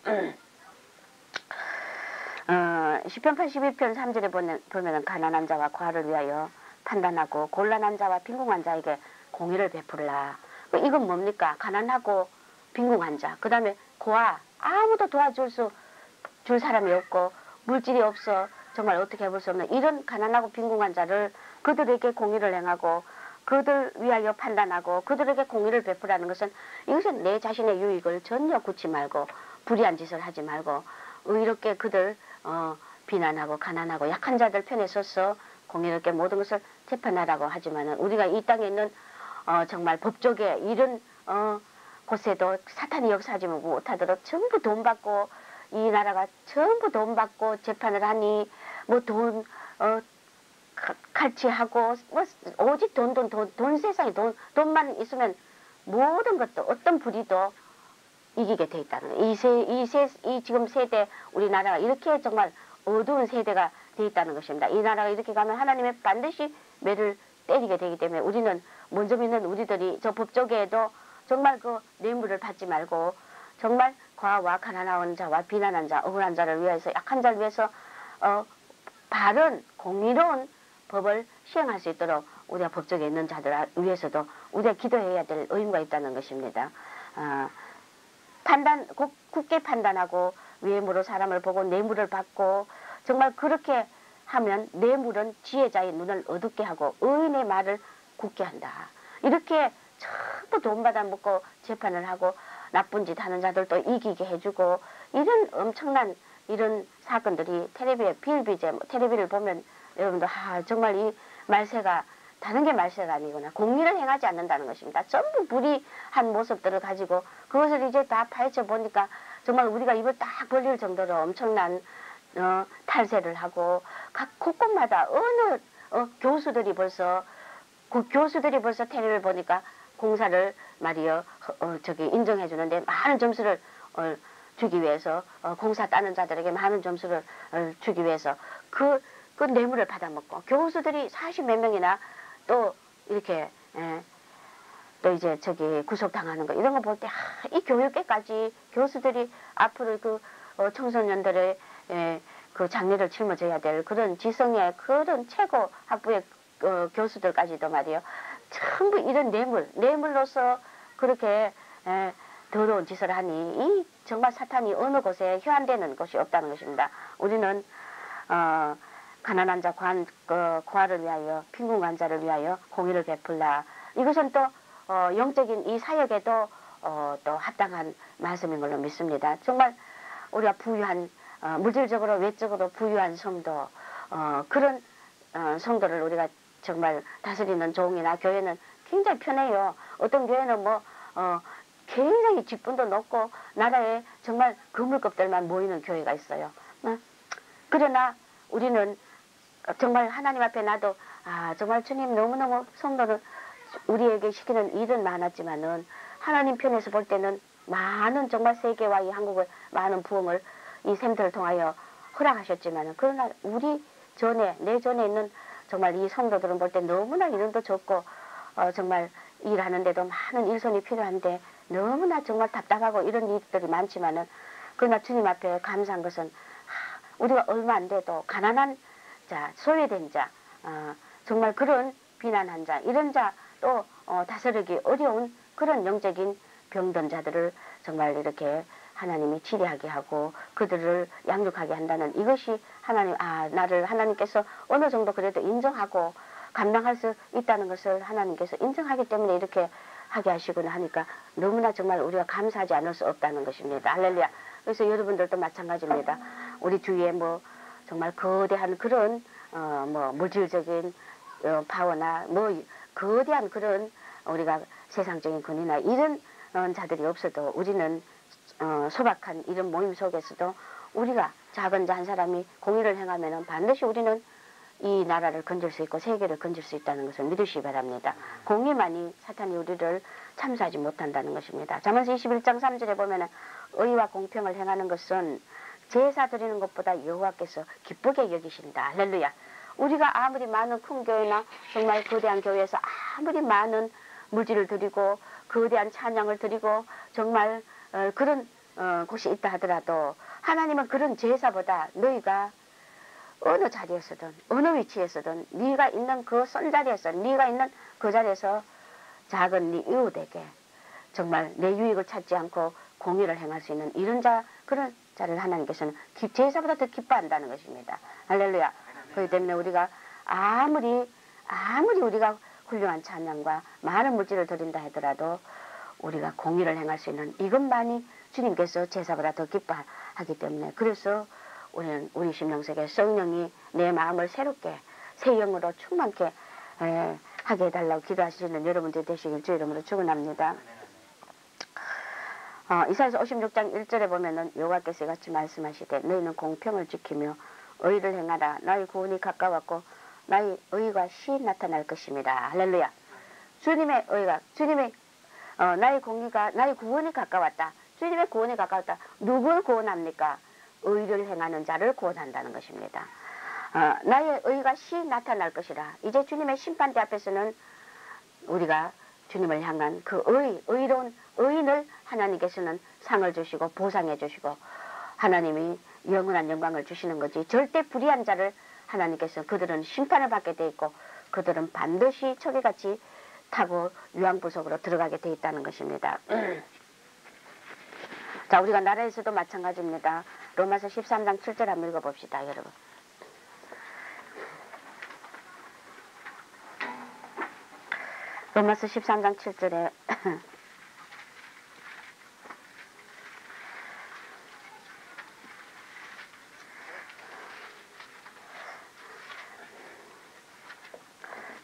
시편 82편 3절에 보면은 가난한 자와 과를 위하여 판단하고 곤란한 자와 빈궁한 자에게 공의를 베풀라. 이건 뭡니까? 가난하고 빈궁한 자. 그 다음에 고아 아무도 도와줄 사람이 없고 물질이 없어 정말 어떻게 해볼 수 없는 이런 가난하고 빈궁한 자를 그들에게 공의를 행하고 그들 위하여 판단하고 그들에게 공의를 베풀라는 것은 이것은 내 자신의 유익을 전혀 굳지 말고 불의한 짓을 하지 말고 의롭게 그들 비난하고 가난하고 약한 자들 편에 서서 공의롭게 모든 것을 재판하라고 하지만은 우리가 이 땅에 있는 정말 법조계 이런 곳에도 사탄이 역사하지 못하도록 전부 돈 받고 이 나라가 전부 돈 받고 재판을 하니 뭐 돈 칼치하고 뭐 오직 돈 세상에 돈만 있으면 모든 것도 어떤 불의도 이기게 돼 있다는 이 지금 세대 우리나라가 이렇게 정말 어두운 세대가 돼 있다는 것입니다. 이 나라가 이렇게 가면 하나님의 반드시 매를 때리게 되기 때문에 우리는 먼저 믿는 우리들이 저 법조계에도 정말 그 뇌물을 받지 말고 정말 과와 가난한 자와 비난한 자, 억울한 자를 위해서 약한 자를 위해서 바른 공의로운 법을 시행할 수 있도록 우리가 법조계에 있는 자들 위해서도 우리가 기도해야 될 의무가 있다는 것입니다. 굳게 판단하고 외모로 사람을 보고 뇌물을 받고 정말 그렇게 하면 뇌물은 지혜자의 눈을 어둡게 하고 의인의 말을 굳게 한다. 이렇게 전부 돈 받아먹고 재판을 하고 나쁜 짓 하는 자들도 이기게 해주고 이런 엄청난 이런 사건들이 텔레비에 비일비재 텔레비를 보면 여러분들 정말 이 말세가 다른 게 말세가 아니구나. 공의를 행하지 않는다는 것입니다. 전부 불의한 모습들을 가지고 그것을 이제 다 파헤쳐 보니까 정말 우리가 입을 딱 벌릴 정도로 엄청난 탈세를 하고 각 곳곳마다 어느 교수들이 벌써 텔레비를 보니까 공사를 말이요 인정해 주는데 많은 점수를 주기 위해서 공사 따는 자들에게 많은 점수를 주기 위해서 그 뇌물을 받아먹고 교수들이 40몇 명이나 또 이렇게 또 이제 구속당하는 거 이런 거 볼 때 이 교육계까지 교수들이 앞으로 그 청소년들의 그 장래를 짊어져야 될 그런 지성의 그런 최고 학부의 교수들까지도 말이요 전부 이런 뇌물로서 그렇게 더러운 짓을 하니 이 정말 사탄이 어느 곳에 휴안되는 것이 없다는 것입니다. 우리는 가난한 자 고아를 위하여 빈곤 환자를 위하여 공의를 베풀라. 이것은 또 영적인 이 사역에도 또 합당한 말씀인 걸로 믿습니다. 정말 우리가 부유한 물질적으로 외적으로 부유한 성도 그런 성도를 우리가 정말 다스리는 종이나 교회는 굉장히 편해요. 어떤 교회는 굉장히 직분도 높고 나라에 정말 거물급들만 모이는 교회가 있어요. 그러나 우리는 정말 하나님 앞에 나도 정말 주님 너무너무 성도는 우리에게 시키는 일은 많았지만은 하나님 편에서 볼 때는 많은 정말 세계와 이 한국의 많은 부흥을 이 샘들을 통하여 허락하셨지만은 그러나 내 전에 있는 정말 이 성도들은 볼 때 너무나 인원도 적고 정말 일하는데도 많은 일손이 필요한데 너무나 정말 답답하고 이런 일들이 많지만은 그러나 주님 앞에 감사한 것은 우리가 얼마 안 돼도 가난한 자, 소외된 자, 정말 그런 비난한 자, 이런 자 또 다스리기 어려운 그런 영적인 병든 자들을 정말 이렇게 하나님이 치료하게 하고 그들을 양육하게 한다는 이것이 나를 하나님께서 어느 정도 그래도 인정하고 감당할 수 있다는 것을 하나님께서 인정하기 때문에 이렇게 하게 하시구나 하니까 너무나 정말 우리가 감사하지 않을 수 없다는 것입니다. 할렐루야. 그래서 여러분들도 마찬가지입니다. 우리 주위에 정말 거대한 그런 물질적인 파워나 거대한 그런 우리가 세상적인 권위나 이런 자들이 없어도 우리는 소박한 이런 모임 속에서도 우리가 작은 자 한 사람이 공의를 행하면 반드시 우리는 이 나라를 건질 수 있고 세계를 건질 수 있다는 것을 믿으시기 바랍니다. 공의만이 사탄이 우리를 참수하지 못한다는 것입니다. 잠언서 21장 3절에 보면 의와 공평을 행하는 것은 제사 드리는 것보다 여호와께서 기쁘게 여기신다. 할렐루야. 우리가 아무리 많은 큰 교회나 정말 거대한 교회에서 아무리 많은 물질을 드리고 거대한 찬양을 드리고 정말 그런 곳이 있다 하더라도 하나님은 그런 제사보다 너희가 어느 자리에서든 어느 위치에서든 네가 있는 그 선자리에서 네가 있는 그 자리에서 작은 네 이웃에게 정말 내 유익을 찾지 않고 공의를 행할 수 있는 이런 그런 자를 하나님께서는 제사보다 더 기뻐한다는 것입니다. 할렐루야. 그렇기 때문에 우리가 아무리 우리가 훌륭한 찬양과 많은 물질을 드린다 하더라도 우리가 공의를 행할 수 있는 이것만이 주님께서 제사보다 더 기뻐하기 때문에 그래서 우리는 우리 심령속에 성령이 내 마음을 새롭게 새 영으로 충만케 하게 해달라고 기도하시는 여러분들이 되시길 주 이름으로 축원합니다. 이사야서 56장 1절에 보면은 여호와께서 같이 말씀하시되 너희는 공평을 지키며 의를 행하라. 나의 구원이 가까웠고 나의 의가 시 나타날 것입니다. 할렐루야. 주님의 의가 나의 구원이 가까웠다. 주님의 구원이 가까웠다. 누굴 구원합니까? 의를 행하는 자를 구원한다는 것입니다. 나의 의가 시 나타날 것이라. 이제 주님의 심판대 앞에서는 우리가 주님을 향한 그 의로운 의인을 하나님께서는 상을 주시고 보상해 주시고 하나님이 영원한 영광을 주시는 거지. 절대 불의한 자를 하나님께서 그들은 심판을 받게 돼 있고 그들은 반드시 초계같이 타고 유황부속으로 들어가게 돼 있다는 것입니다. 자, 우리가 나라에서도 마찬가지입니다. 로마서 13장 7절 한번 읽어봅시다, 여러분. 로마서 13장 7절에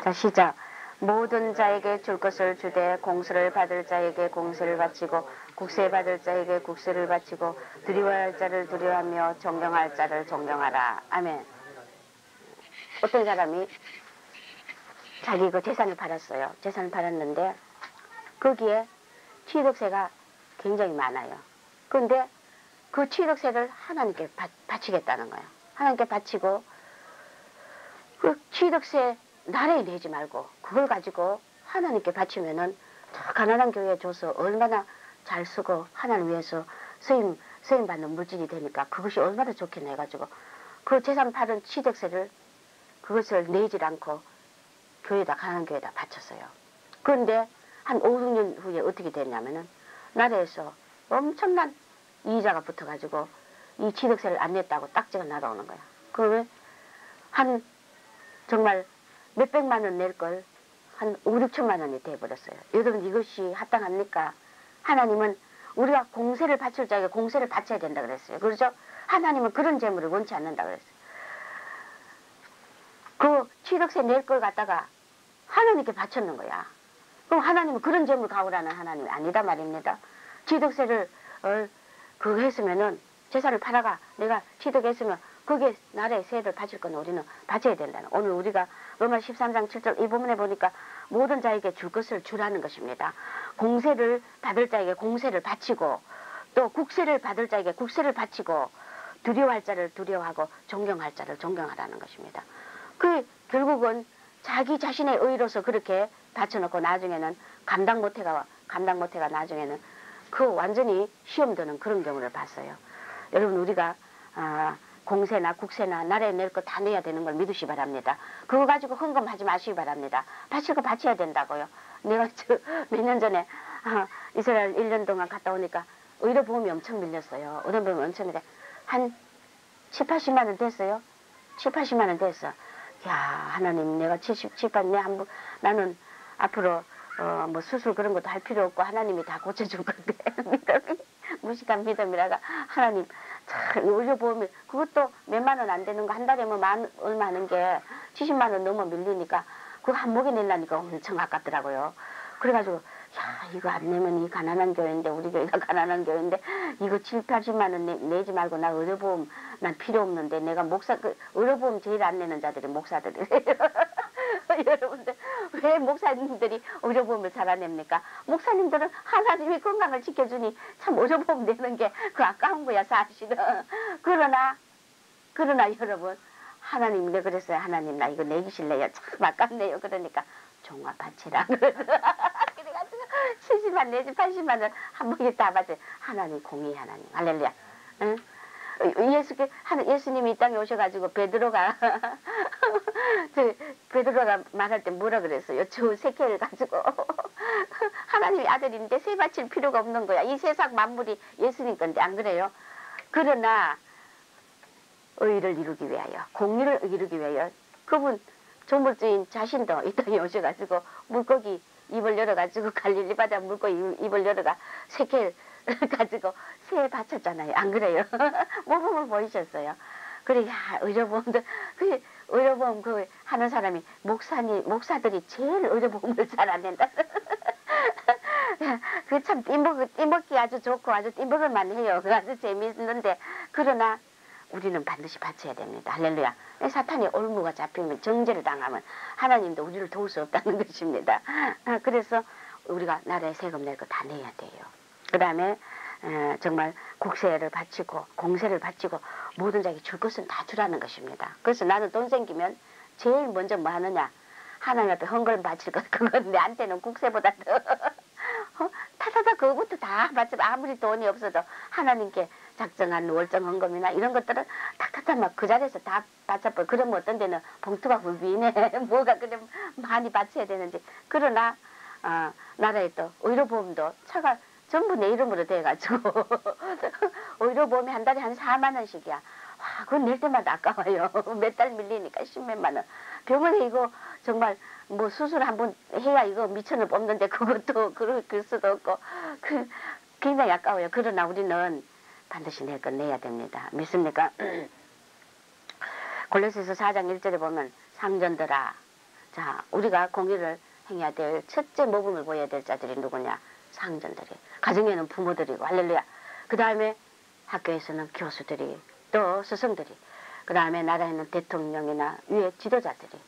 자, 시작. 모든 자에게 줄 것을 주되 공세를 받을 자에게 공세를 바치고 국세 받을 자에게 국세를 바치고 두려워할 자를 두려워하며 존경할 자를 존경하라. 아멘. 어떤 사람이 자기 그 재산을 팔았어요. 재산을 팔았는데 거기에 취득세가 굉장히 많아요. 그런데 그 취득세를 하나님께 바치겠다는 거예요. 하나님께 바치고 그 취득세 나라에 내지 말고 그걸 가지고 하나님께 바치면은 저 가난한 교회에 줘서 얼마나 잘 쓰고 하나님 위해서 쓰임 받는 물질이 되니까 그것이 얼마나 좋겠네 해가지고 그 재산 팔은 취득세를 그것을 내질 않고 교회에다 가난한 교회에다 바쳤어요. 그런데 한 5, 6년 후에 어떻게 됐냐면은 나라에서 엄청난 이자가 붙어가지고 이 취득세를 안 냈다고 딱지가 날아오는 거야. 그러면 한 정말 몇백만 원 낼 걸 한 5, 6천만 원이 돼버렸어요. 여러분 이것이 합당합니까? 하나님은 우리가 공세를 바칠 자에게 공세를 바쳐야 된다 그랬어요. 그렇죠? 하나님은 그런 재물을 원치 않는다 그랬어요. 그 취득세 낼 걸 갖다가 하나님께 바쳤는 거야. 그럼 하나님은 그런 재물 가오라는 하나님이 아니다 말입니다. 취득세를 그거 했으면은 재산을 팔아가 내가 취득했으면 그게 나라의 세를 바칠 건 우리는 바쳐야 된다는. 오늘 우리가 로마 13장 7절 이 부분에 보니까 모든 자에게 줄 것을 주라는 것입니다. 공세를 받을 자에게 공세를 바치고 또 국세를 받을 자에게 국세를 바치고 두려워할 자를 두려워하고 존경할 자를 존경하라는 것입니다. 그 결국은 자기 자신의 의로서 그렇게 바쳐놓고 나중에는 감당 못해가 나중에는 그 완전히 시험 드는 그런 경우를 봤어요. 여러분 우리가 공세나 국세나 나라에 낼 거 다 내야 되는 걸 믿으시 바랍니다. 그거 가지고 헌금하지 마시기 바랍니다. 바칠 거 바쳐야 된다고요. 내가 몇 년 전에 이스라엘 1년 동안 갔다 오니까 의료보험이 엄청 밀렸어요. 의료보험이 엄청 밀려 한 7, 80만 원 됐어요. 7, 80만 원 됐어. 야 하나님 내가 70, 80, 나는 앞으로 뭐 수술 그런 것도 할 필요 없고 하나님이 다 고쳐줄 건데 믿음이 무식한 믿음이라가 하나님 참 의료보험이 그것도 몇만 원 안 되는 거 한 달에 뭐 얼마 하는 게 70만 원 넘어 밀리니까 그거 한 목에 내려니까 엄청 아깝더라고요. 그래가지고 야 이거 안 내면 이 가난한 교회인데 우리 교회가 가난한 교회인데 이거 7, 80만 원 내지 말고 나 의료보험 난 필요 없는데 내가 의료보험 제일 안 내는 자들이 목사들이래요. 여러분들 왜 목사님들이 의료보험을 잘 안 냅니까? 목사님들은 하나님이 건강을 지켜주니 참 의료보험 내는 게 그 아까운 거야 사실은. 그러나 여러분 하나님 내가 그랬어요. 하나님 나 이거 내기 싫네요. 참 아깝네요. 그러니까 종합 바치라. 그래가지고 70만 내지 80만 원 한 번에 다 받지. 하나님 공의 하나님 할렐루야. 응? 예수님이 이 땅에 오셔가지고 베드로가 말할 때 뭐라 그랬어요? 저 세계를 가지고 하나님의 아들인데 세 바칠 필요가 없는 거야. 이 세상 만물이 예수님 건데 안 그래요? 그러나 의를 이루기 위하여 공의를 이루기 위하여 그분 조물주인 자신도 이 땅에 오셔가지고 물고기 입을 열어가지고 갈릴리 바다 물고기 입을 열어가 세계를 가지고 새 바쳤잖아요. 안 그래요? 모범을 보이셨어요. 그래, 야, 의료보험도, 의료보험 하는 사람이 목사들이 제일 의료보험을 잘 안 낸다. 그 참 띠먹기 아주 좋고 아주 띠먹을만 해요. 그 아주 재미있는데, 그러나 우리는 반드시 바쳐야 됩니다. 할렐루야. 사탄이 올무가 잡히면 정죄를 당하면 하나님도 우리를 도울 수 없다는 것입니다. 그래서 우리가 나라에 세금 낼 거 다 내야 돼요. 그 다음에 정말 국세를 바치고 공세를 바치고 모든 자에게 줄 것은 다 주라는 것입니다. 그래서 나는 돈 생기면 제일 먼저 뭐 하느냐, 하나님 앞에 헌금 바칠 것. 그건 내한테는 국세보다 더 타다다 그거부터 다 바치고, 아무리 돈이 없어도 하나님께 작정한 월정 헌금이나 이런 것들은 탁탁탁 막 그 자리에서 다 바쳐버려. 그러면 어떤 데는 봉투가 훌비네 뭐가 그래 많이 바쳐야 되는지. 그러나 나라에 또 의료보험도 차가 전부 내 이름으로 돼가지고 의료보험이 한 달에 한 4만 원씩이야. 와, 그건 낼 때마다 아까워요. 몇 달 밀리니까 10몇만 원. 병원에 이거 정말 뭐 수술 한번 해야 이거 미천을 뽑는데 그것도 그럴 수도 없고 굉장히 아까워요. 그러나 우리는 반드시 낼 건 내야 됩니다. 믿습니까? 골로새서 4장 1절에 보면 상전들아, 자, 우리가 공의를 행해야 될 첫째 모범을 보여야 될 자들이 누구냐? 상전들이. 가정에는 부모들이고, 할렐루야. 그 다음에 학교에서는 교수들이, 또 스승들이, 그 다음에 나라에는 대통령이나 위에 지도자들이,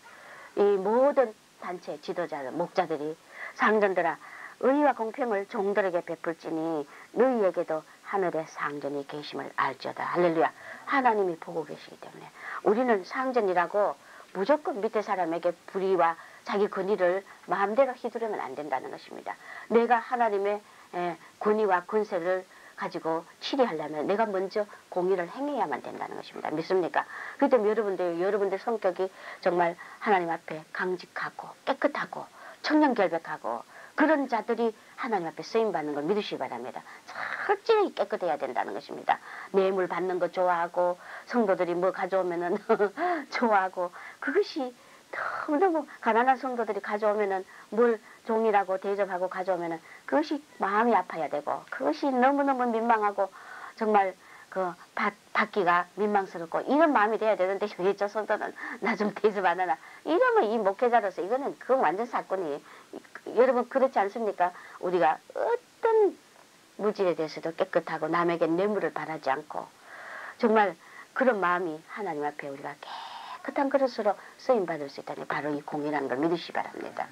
이 모든 단체 지도자들, 목자들이, 상전들아, 의와 공평을 종들에게 베풀지니 너희에게도 하늘의 상전이 계심을 알지어다. 할렐루야. 하나님이 보고 계시기 때문에 우리는 상전이라고 무조건 밑에 사람에게 불의와 자기 권위를 마음대로 휘두르면 안 된다는 것입니다. 내가 하나님의 권위와 권세를 가지고 치리하려면 내가 먼저 공의를 행해야만 된다는 것입니다. 믿습니까? 그렇기 때문에 여러분들 성격이 정말 하나님 앞에 강직하고 깨끗하고 청렴결백하고 그런 자들이 하나님 앞에 쓰임받는 걸 믿으시기 바랍니다. 철저히 깨끗해야 된다는 것입니다. 뇌물 받는 거 좋아하고 성도들이 뭐 가져오면은 좋아하고, 그것이 너무너무 가난한 성도들이 가져오면은 뭘 종이라고 대접하고 가져오면은 그것이 마음이 아파야 되고, 그것이 너무너무 민망하고 정말 받기가 민망스럽고 이런 마음이 돼야 되는데, 왜 저 성도는 나 좀 대접 안 하나, 이러면 이 목회자로서 이거는 그건 완전 사건이. 여러분 그렇지 않습니까? 우리가 어떤 물질에 대해서도 깨끗하고 남에게 뇌물을 바라지 않고 정말 그런 마음이 하나님 앞에 우리가 깨끗한 그릇으로 쓰임받을 수 있다니, 바로 이 공이라는 걸 믿으시기 바랍니다.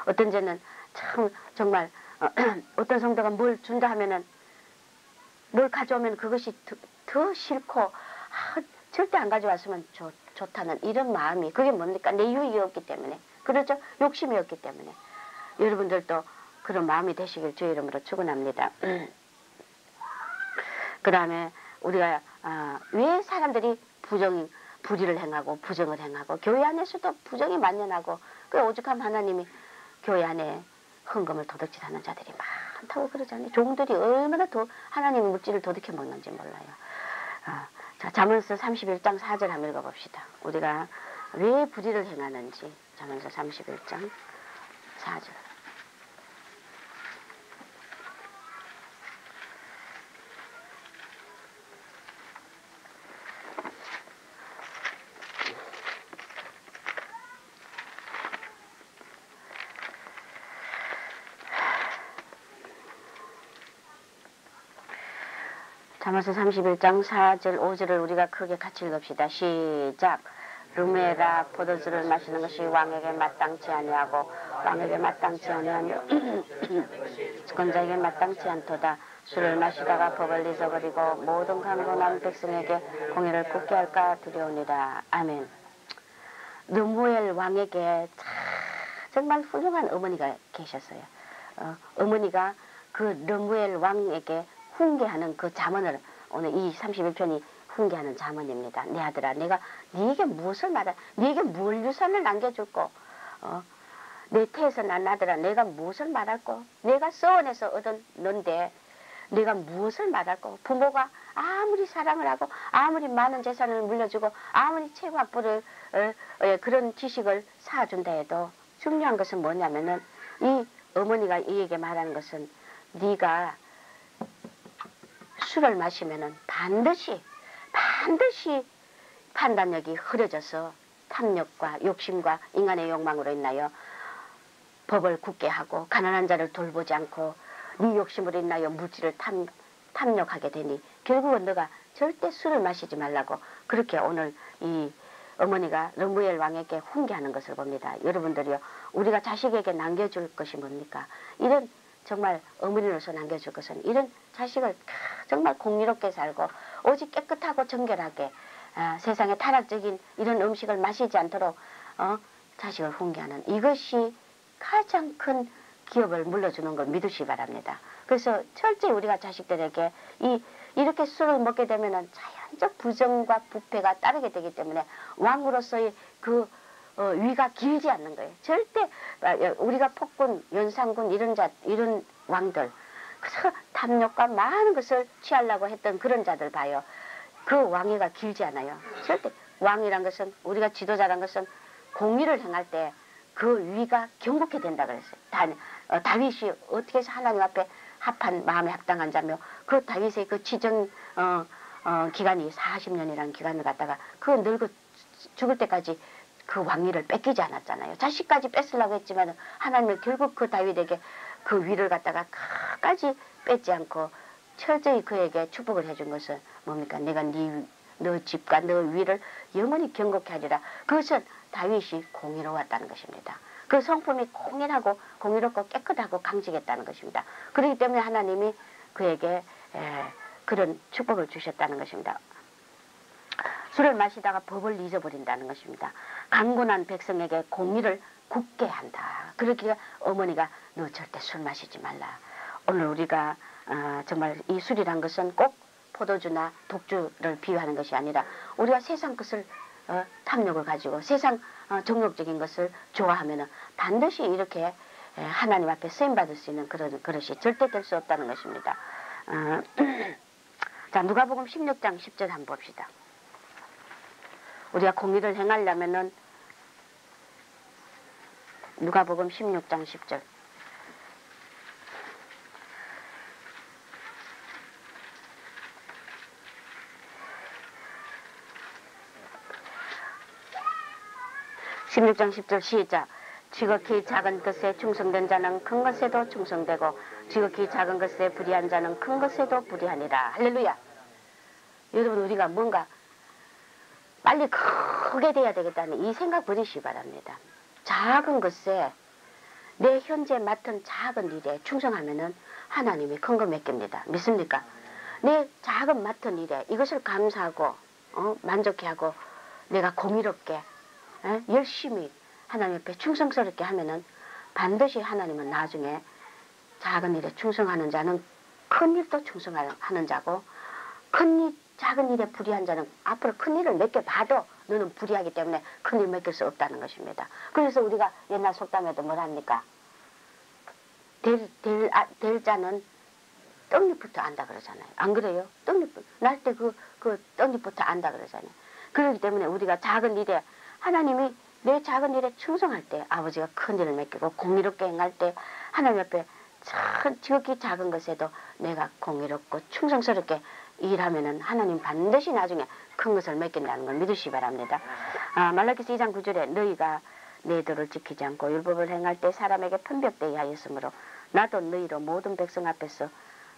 어떤 데는 참 정말 어떤 성도가 뭘 준다 하면은 뭘 가져오면 그것이 더 싫고 절대 안 가져왔으면 좋다는 이런 마음이, 그게 뭡니까? 내 유익이었기 때문에, 그렇죠? 욕심이었기 때문에. 여러분들도 그런 마음이 되시길 주의 이름으로 축원합니다. 그 다음에 우리가 왜 사람들이 불의를 행하고 부정을 행하고, 교회 안에서도 부정이 만연하고, 그 오죽하면 하나님이 교회 안에 헌금을 도둑질하는 자들이 많다고 그러잖아요. 종들이 얼마나 더 하나님의 물질을 도둑해 먹는지 몰라요. 자, 잠언서 31장 4절 한번 읽어봅시다. 우리가 왜 불의를 행하는지. 잠언서 31장 4절. 잠언서 31장 4절 5절을 우리가 크게 같이 읽읍시다. 시작. 르메라 포도주를 마시는 것이 왕에게 마땅치 아니하고 왕에게 마땅치 아니하며 주권자에게 마땅치 않도다. 술을 마시다가 법을 잊어버리고 모든 강건한 백성에게 공의를 굳게 할까 두려우니라. 아멘. 르무엘 왕에게 정말 훌륭한 어머니가 계셨어요. 어머니가 그 르무엘 왕에게 훈계하는 그 잠언을, 오늘 이 31편이 훈계하는 잠언입니다. 내 아들아, 내가 네게 무엇을 말할, 네게 뭘 유산을 남겨줄꼬, 내 태에서 난 아들아, 내가 무엇을 말할꼬, 내가 서원에서 얻은 넌데 내가 무엇을 말할꼬. 부모가 아무리 사랑을 하고 아무리 많은 재산을 물려주고 아무리 채화뿔을 그런 지식을 쌓아준다 해도 중요한 것은 뭐냐면은, 이 어머니가 이에게 말하는 것은, 네가 술을 마시면은 반드시 판단력이 흐려져서 탐욕과 욕심과 인간의 욕망으로 인하여 법을 굳게 하고 가난한 자를 돌보지 않고 네 욕심으로 인하여 물질을 탐욕하게 되니 결국은 너가 절대 술을 마시지 말라고, 그렇게 오늘 이 어머니가 르무엘 왕에게 훈계하는 것을 봅니다. 여러분들이요, 우리가 자식에게 남겨줄 것이 뭡니까? 이런 정말 어머니로서 남겨줄 것은 이런 자식을 정말 공의롭게 살고 오직 깨끗하고 정결하게 세상에 타락적인 이런 음식을 마시지 않도록 자식을 훈계하는 이것이 가장 큰 기업을 물려주는 걸 믿으시기 바랍니다. 그래서 철저히 우리가 자식들에게 이렇게 술을 먹게 되면은 자연적 부정과 부패가 따르게 되기 때문에 왕으로서의 그 위가 길지 않는 거예요. 절대 우리가 폭군, 연산군 이런 왕들 그래서 탐욕과 많은 것을 취하려고 했던 그런 자들 봐요. 그 왕위가 길지 않아요. 절대 왕이란 것은 우리가 지도자란 것은 공의를 행할 때 그 위가 경고케 된다 그랬어요. 다윗이 어떻게 해서 하나님 앞에 합한 마음에 합당한 자며 그 다윗의 그 지정 기간이 40년이라는 기간을 갖다가 그 늙어 죽을 때까지 그 왕위를 뺏기지 않았잖아요. 자식까지 뺏으려고 했지만 하나님은 결국 그 다윗에게 그 위를 갖다가 끝까지 뺏지 않고 철저히 그에게 축복을 해준 것은 뭡니까? 내가 너 집과 너 위를 영원히 경고케 하리라. 그것은 다윗이 공의로웠다는 것입니다. 그 성품이 공일하고 공의롭고 깨끗하고 강직했다는 것입니다. 그렇기 때문에 하나님이 그에게 그런 축복을 주셨다는 것입니다. 술을 마시다가 법을 잊어버린다는 것입니다. 강군한 백성에게 공의를 굳게 한다. 그러기에 어머니가 너 절대 술 마시지 말라. 오늘 우리가 정말 이 술이란 것은 꼭 포도주나 독주를 비유하는 것이 아니라 우리가 세상 것을 탐욕을 가지고 세상 정욕적인 것을 좋아하면은 반드시 이렇게 하나님 앞에 쓰임받을 수 있는 그런 그릇이 절대 될 수 없다는 것입니다. 자, 누가복음 16장 10절 한번 봅시다. 우리가 공의를 행하려면은 누가복음 16장 10절. (16장 10절) 시작. 지극히 작은 것에 충성된 자는 큰 것에도 충성되고 지극히 작은 것에 불의한 자는 큰 것에도 불의하니라. 할렐루야. 여러분, 우리가 뭔가 빨리 크게 돼야 되겠다는 이 생각 버리시기 바랍니다. 작은 것에 내 현재 맡은 작은 일에 충성하면은 하나님이 큰 거 맡깁니다. 믿습니까? 내 작은 맡은 일에 이것을 감사하고 만족해하고 내가 공의롭게 열심히 하나님 앞에 충성스럽게 하면은 반드시 하나님은 나중에 작은 일에 충성하는 자는 큰 일도 충성하는 자고 작은 일에 불의한 자는 앞으로 큰 일을 맡겨봐도 너는 불의하기 때문에 큰 일 맡길 수 없다는 것입니다. 그래서 우리가 옛날 속담에도 뭘 합니까? 될 자는 떡잎부터 안다 그러잖아요. 안 그래요? 떡잎 날 때 그 떡잎부터 안다 그러잖아요. 그렇기 때문에 우리가 작은 일에 하나님이 내 작은 일에 충성할 때 아버지가 큰 일을 맡기고 공의롭게 행할 때 하나님 앞에 지극히 작은 것에도 내가 공의롭고 충성스럽게 일하면은 하나님 반드시 나중에 큰 것을 맡긴다는 걸 믿으시기 바랍니다. 말라기서 2장 9절에 너희가 내 도를 지키지 않고 율법을 행할 때 사람에게 편벽되게 하였으므로 나도 너희로 모든 백성 앞에서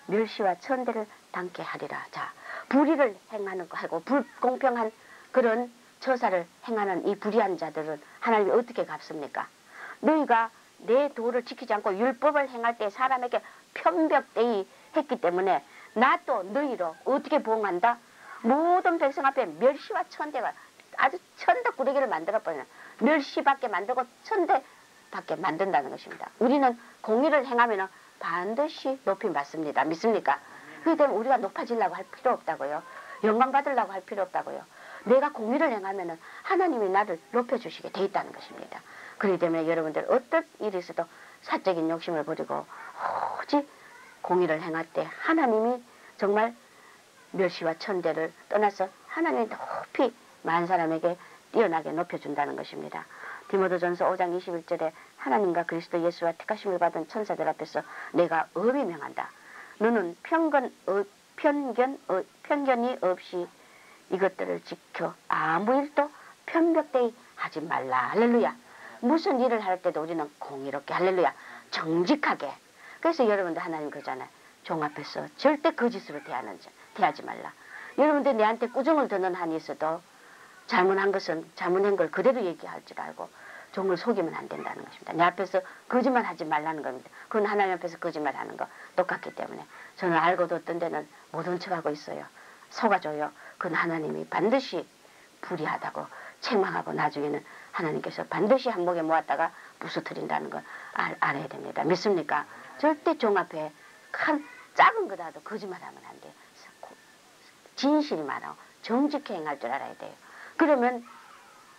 멸시와 천대를 당케 하리라. 자, 불의를 행하는 거 하고 불공평한 그런 처사를 행하는 이 불의한 자들은 하나님이 어떻게 갚습니까? 너희가 내 도를 지키지 않고 율법을 행할 때 사람에게 편벽되이 했기 때문에 나 또 너희로 어떻게 보응한다? 모든 백성 앞에 멸시와 천대가 아주 천덕꾸러기를 만들어버리는 멸시받게 만들고 천대받게 만든다는 것입니다. 우리는 공의를 행하면 반드시 높임 받습니다. 믿습니까? 그렇기 때문에 우리가 높아지려고 할 필요 없다고요. 영광 받으려고 할 필요 없다고요. 내가 공의를 행하면 하나님이 나를 높여주시게 돼 있다는 것입니다. 그렇기 때문에 여러분들 어떤 일이 있어도 사적인 욕심을 버리고 오직 공의를 행할 때 하나님이 정말 멸시와 천대를 떠나서 하나님이 높이 많은 사람에게 뛰어나게 높여준다는 것입니다. 디모데전서 5장 21절에 하나님과 그리스도 예수와 택하심을 받은 천사들 앞에서 내가 엄히 명한다. 너는 편견이 없이 이것들을 지켜 아무 일도 편벽되이 하지 말라. 할렐루야. 무슨 일을 할 때도 우리는 공의롭게 할렐루야 정직하게. 그래서 여러분들 하나님 그러잖아요. 종 앞에서 절대 거짓으로 대하지 말라. 여러분들 내한테 꾸중을 듣는 한이 있어도 잘못한 걸 그대로 얘기할 줄 알고 종을 속이면 안 된다는 것입니다. 내 앞에서 거짓말 하지 말라는 겁니다. 그건 하나님 앞에서 거짓말 하는 거 똑같기 때문에 저는 알고도 어떤 데는 모른 척하고 있어요. 속아줘요. 그건 하나님이 반드시 불의하다고 책망하고 나중에는 하나님께서 반드시 한목에 모았다가 부수뜨린다는 걸 알아야 됩니다. 믿습니까? 절대 종 앞에 큰 작은 거라도 거짓말하면 안 돼요. 진실이 말하고 정직히 행할 줄 알아야 돼요. 그러면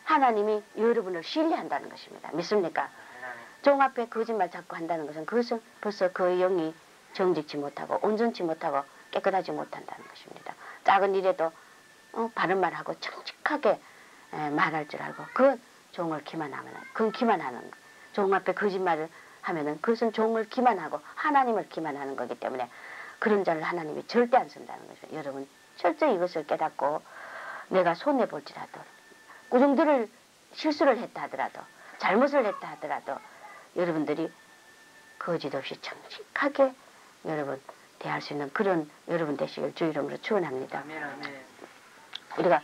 하나님이 여러분을 신뢰한다는 것입니다. 믿습니까? 종 앞에 거짓말 자꾸 한다는 것은 그것은 벌써 그 영이 정직치 못하고 온전치 못하고 깨끗하지 못한다는 것입니다. 작은 일에도 바른 말하고 정직하게 말할 줄 알고 그 종을 기만하면 그건 기만하는 거. 종 앞에 거짓말을 하면은 그것은 종을 기만하고 하나님을 기만하는 거기 때문에 그런 자를 하나님이 절대 안 쓴다는 거죠. 여러분 철저히 이것을 깨닫고 내가 손해볼지라도 꾸중들을 실수를 했다 하더라도 잘못을 했다 하더라도 여러분들이 거짓 없이 정직하게 여러분 대할 수 있는 그런 여러분 되시길 주 이름으로 축원합니다. 우리가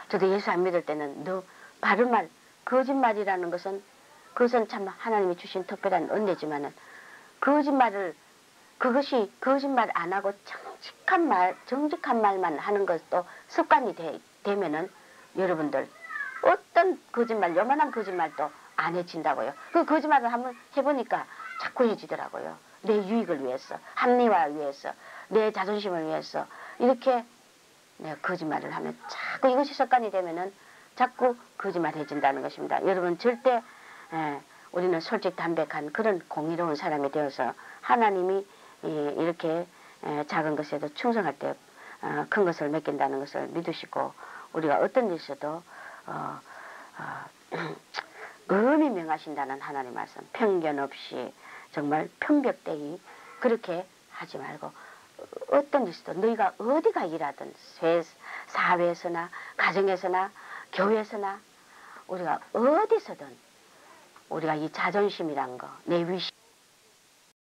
저도 예수 안 믿을 때는 너 바른 말 거짓말이라는 것은 그것은 참 하나님이 주신 특별한 은혜지만은 그것이 거짓말 안 하고 정직한 말만 하는 것도 습관이 되면은 여러분들 어떤 거짓말, 요만한 거짓말도 안 해진다고요. 그 거짓말을 한번 해보니까 자꾸 해지더라고요. 내 유익을 위해서, 합리화를 위해서, 내 자존심을 위해서 이렇게 내가 거짓말을 하면 자꾸 이것이 습관이 되면은 자꾸 거짓말 해진다는 것입니다. 여러분 절대 우리는 솔직 담백한 그런 공의로운 사람이 되어서 하나님이 이렇게 작은 것에도 충성할 때 큰 것을 맡긴다는 것을 믿으시고 우리가 어떤 일에서도 엄히 명하신다는 하나님 말씀 편견 없이 정말 편벽되이 그렇게 하지 말고 어떤 일에서도 너희가 어디가 일하든 사회에서나 가정에서나 교회에서나 우리가 어디서든 우리가 이 자존심이란 거 내 위신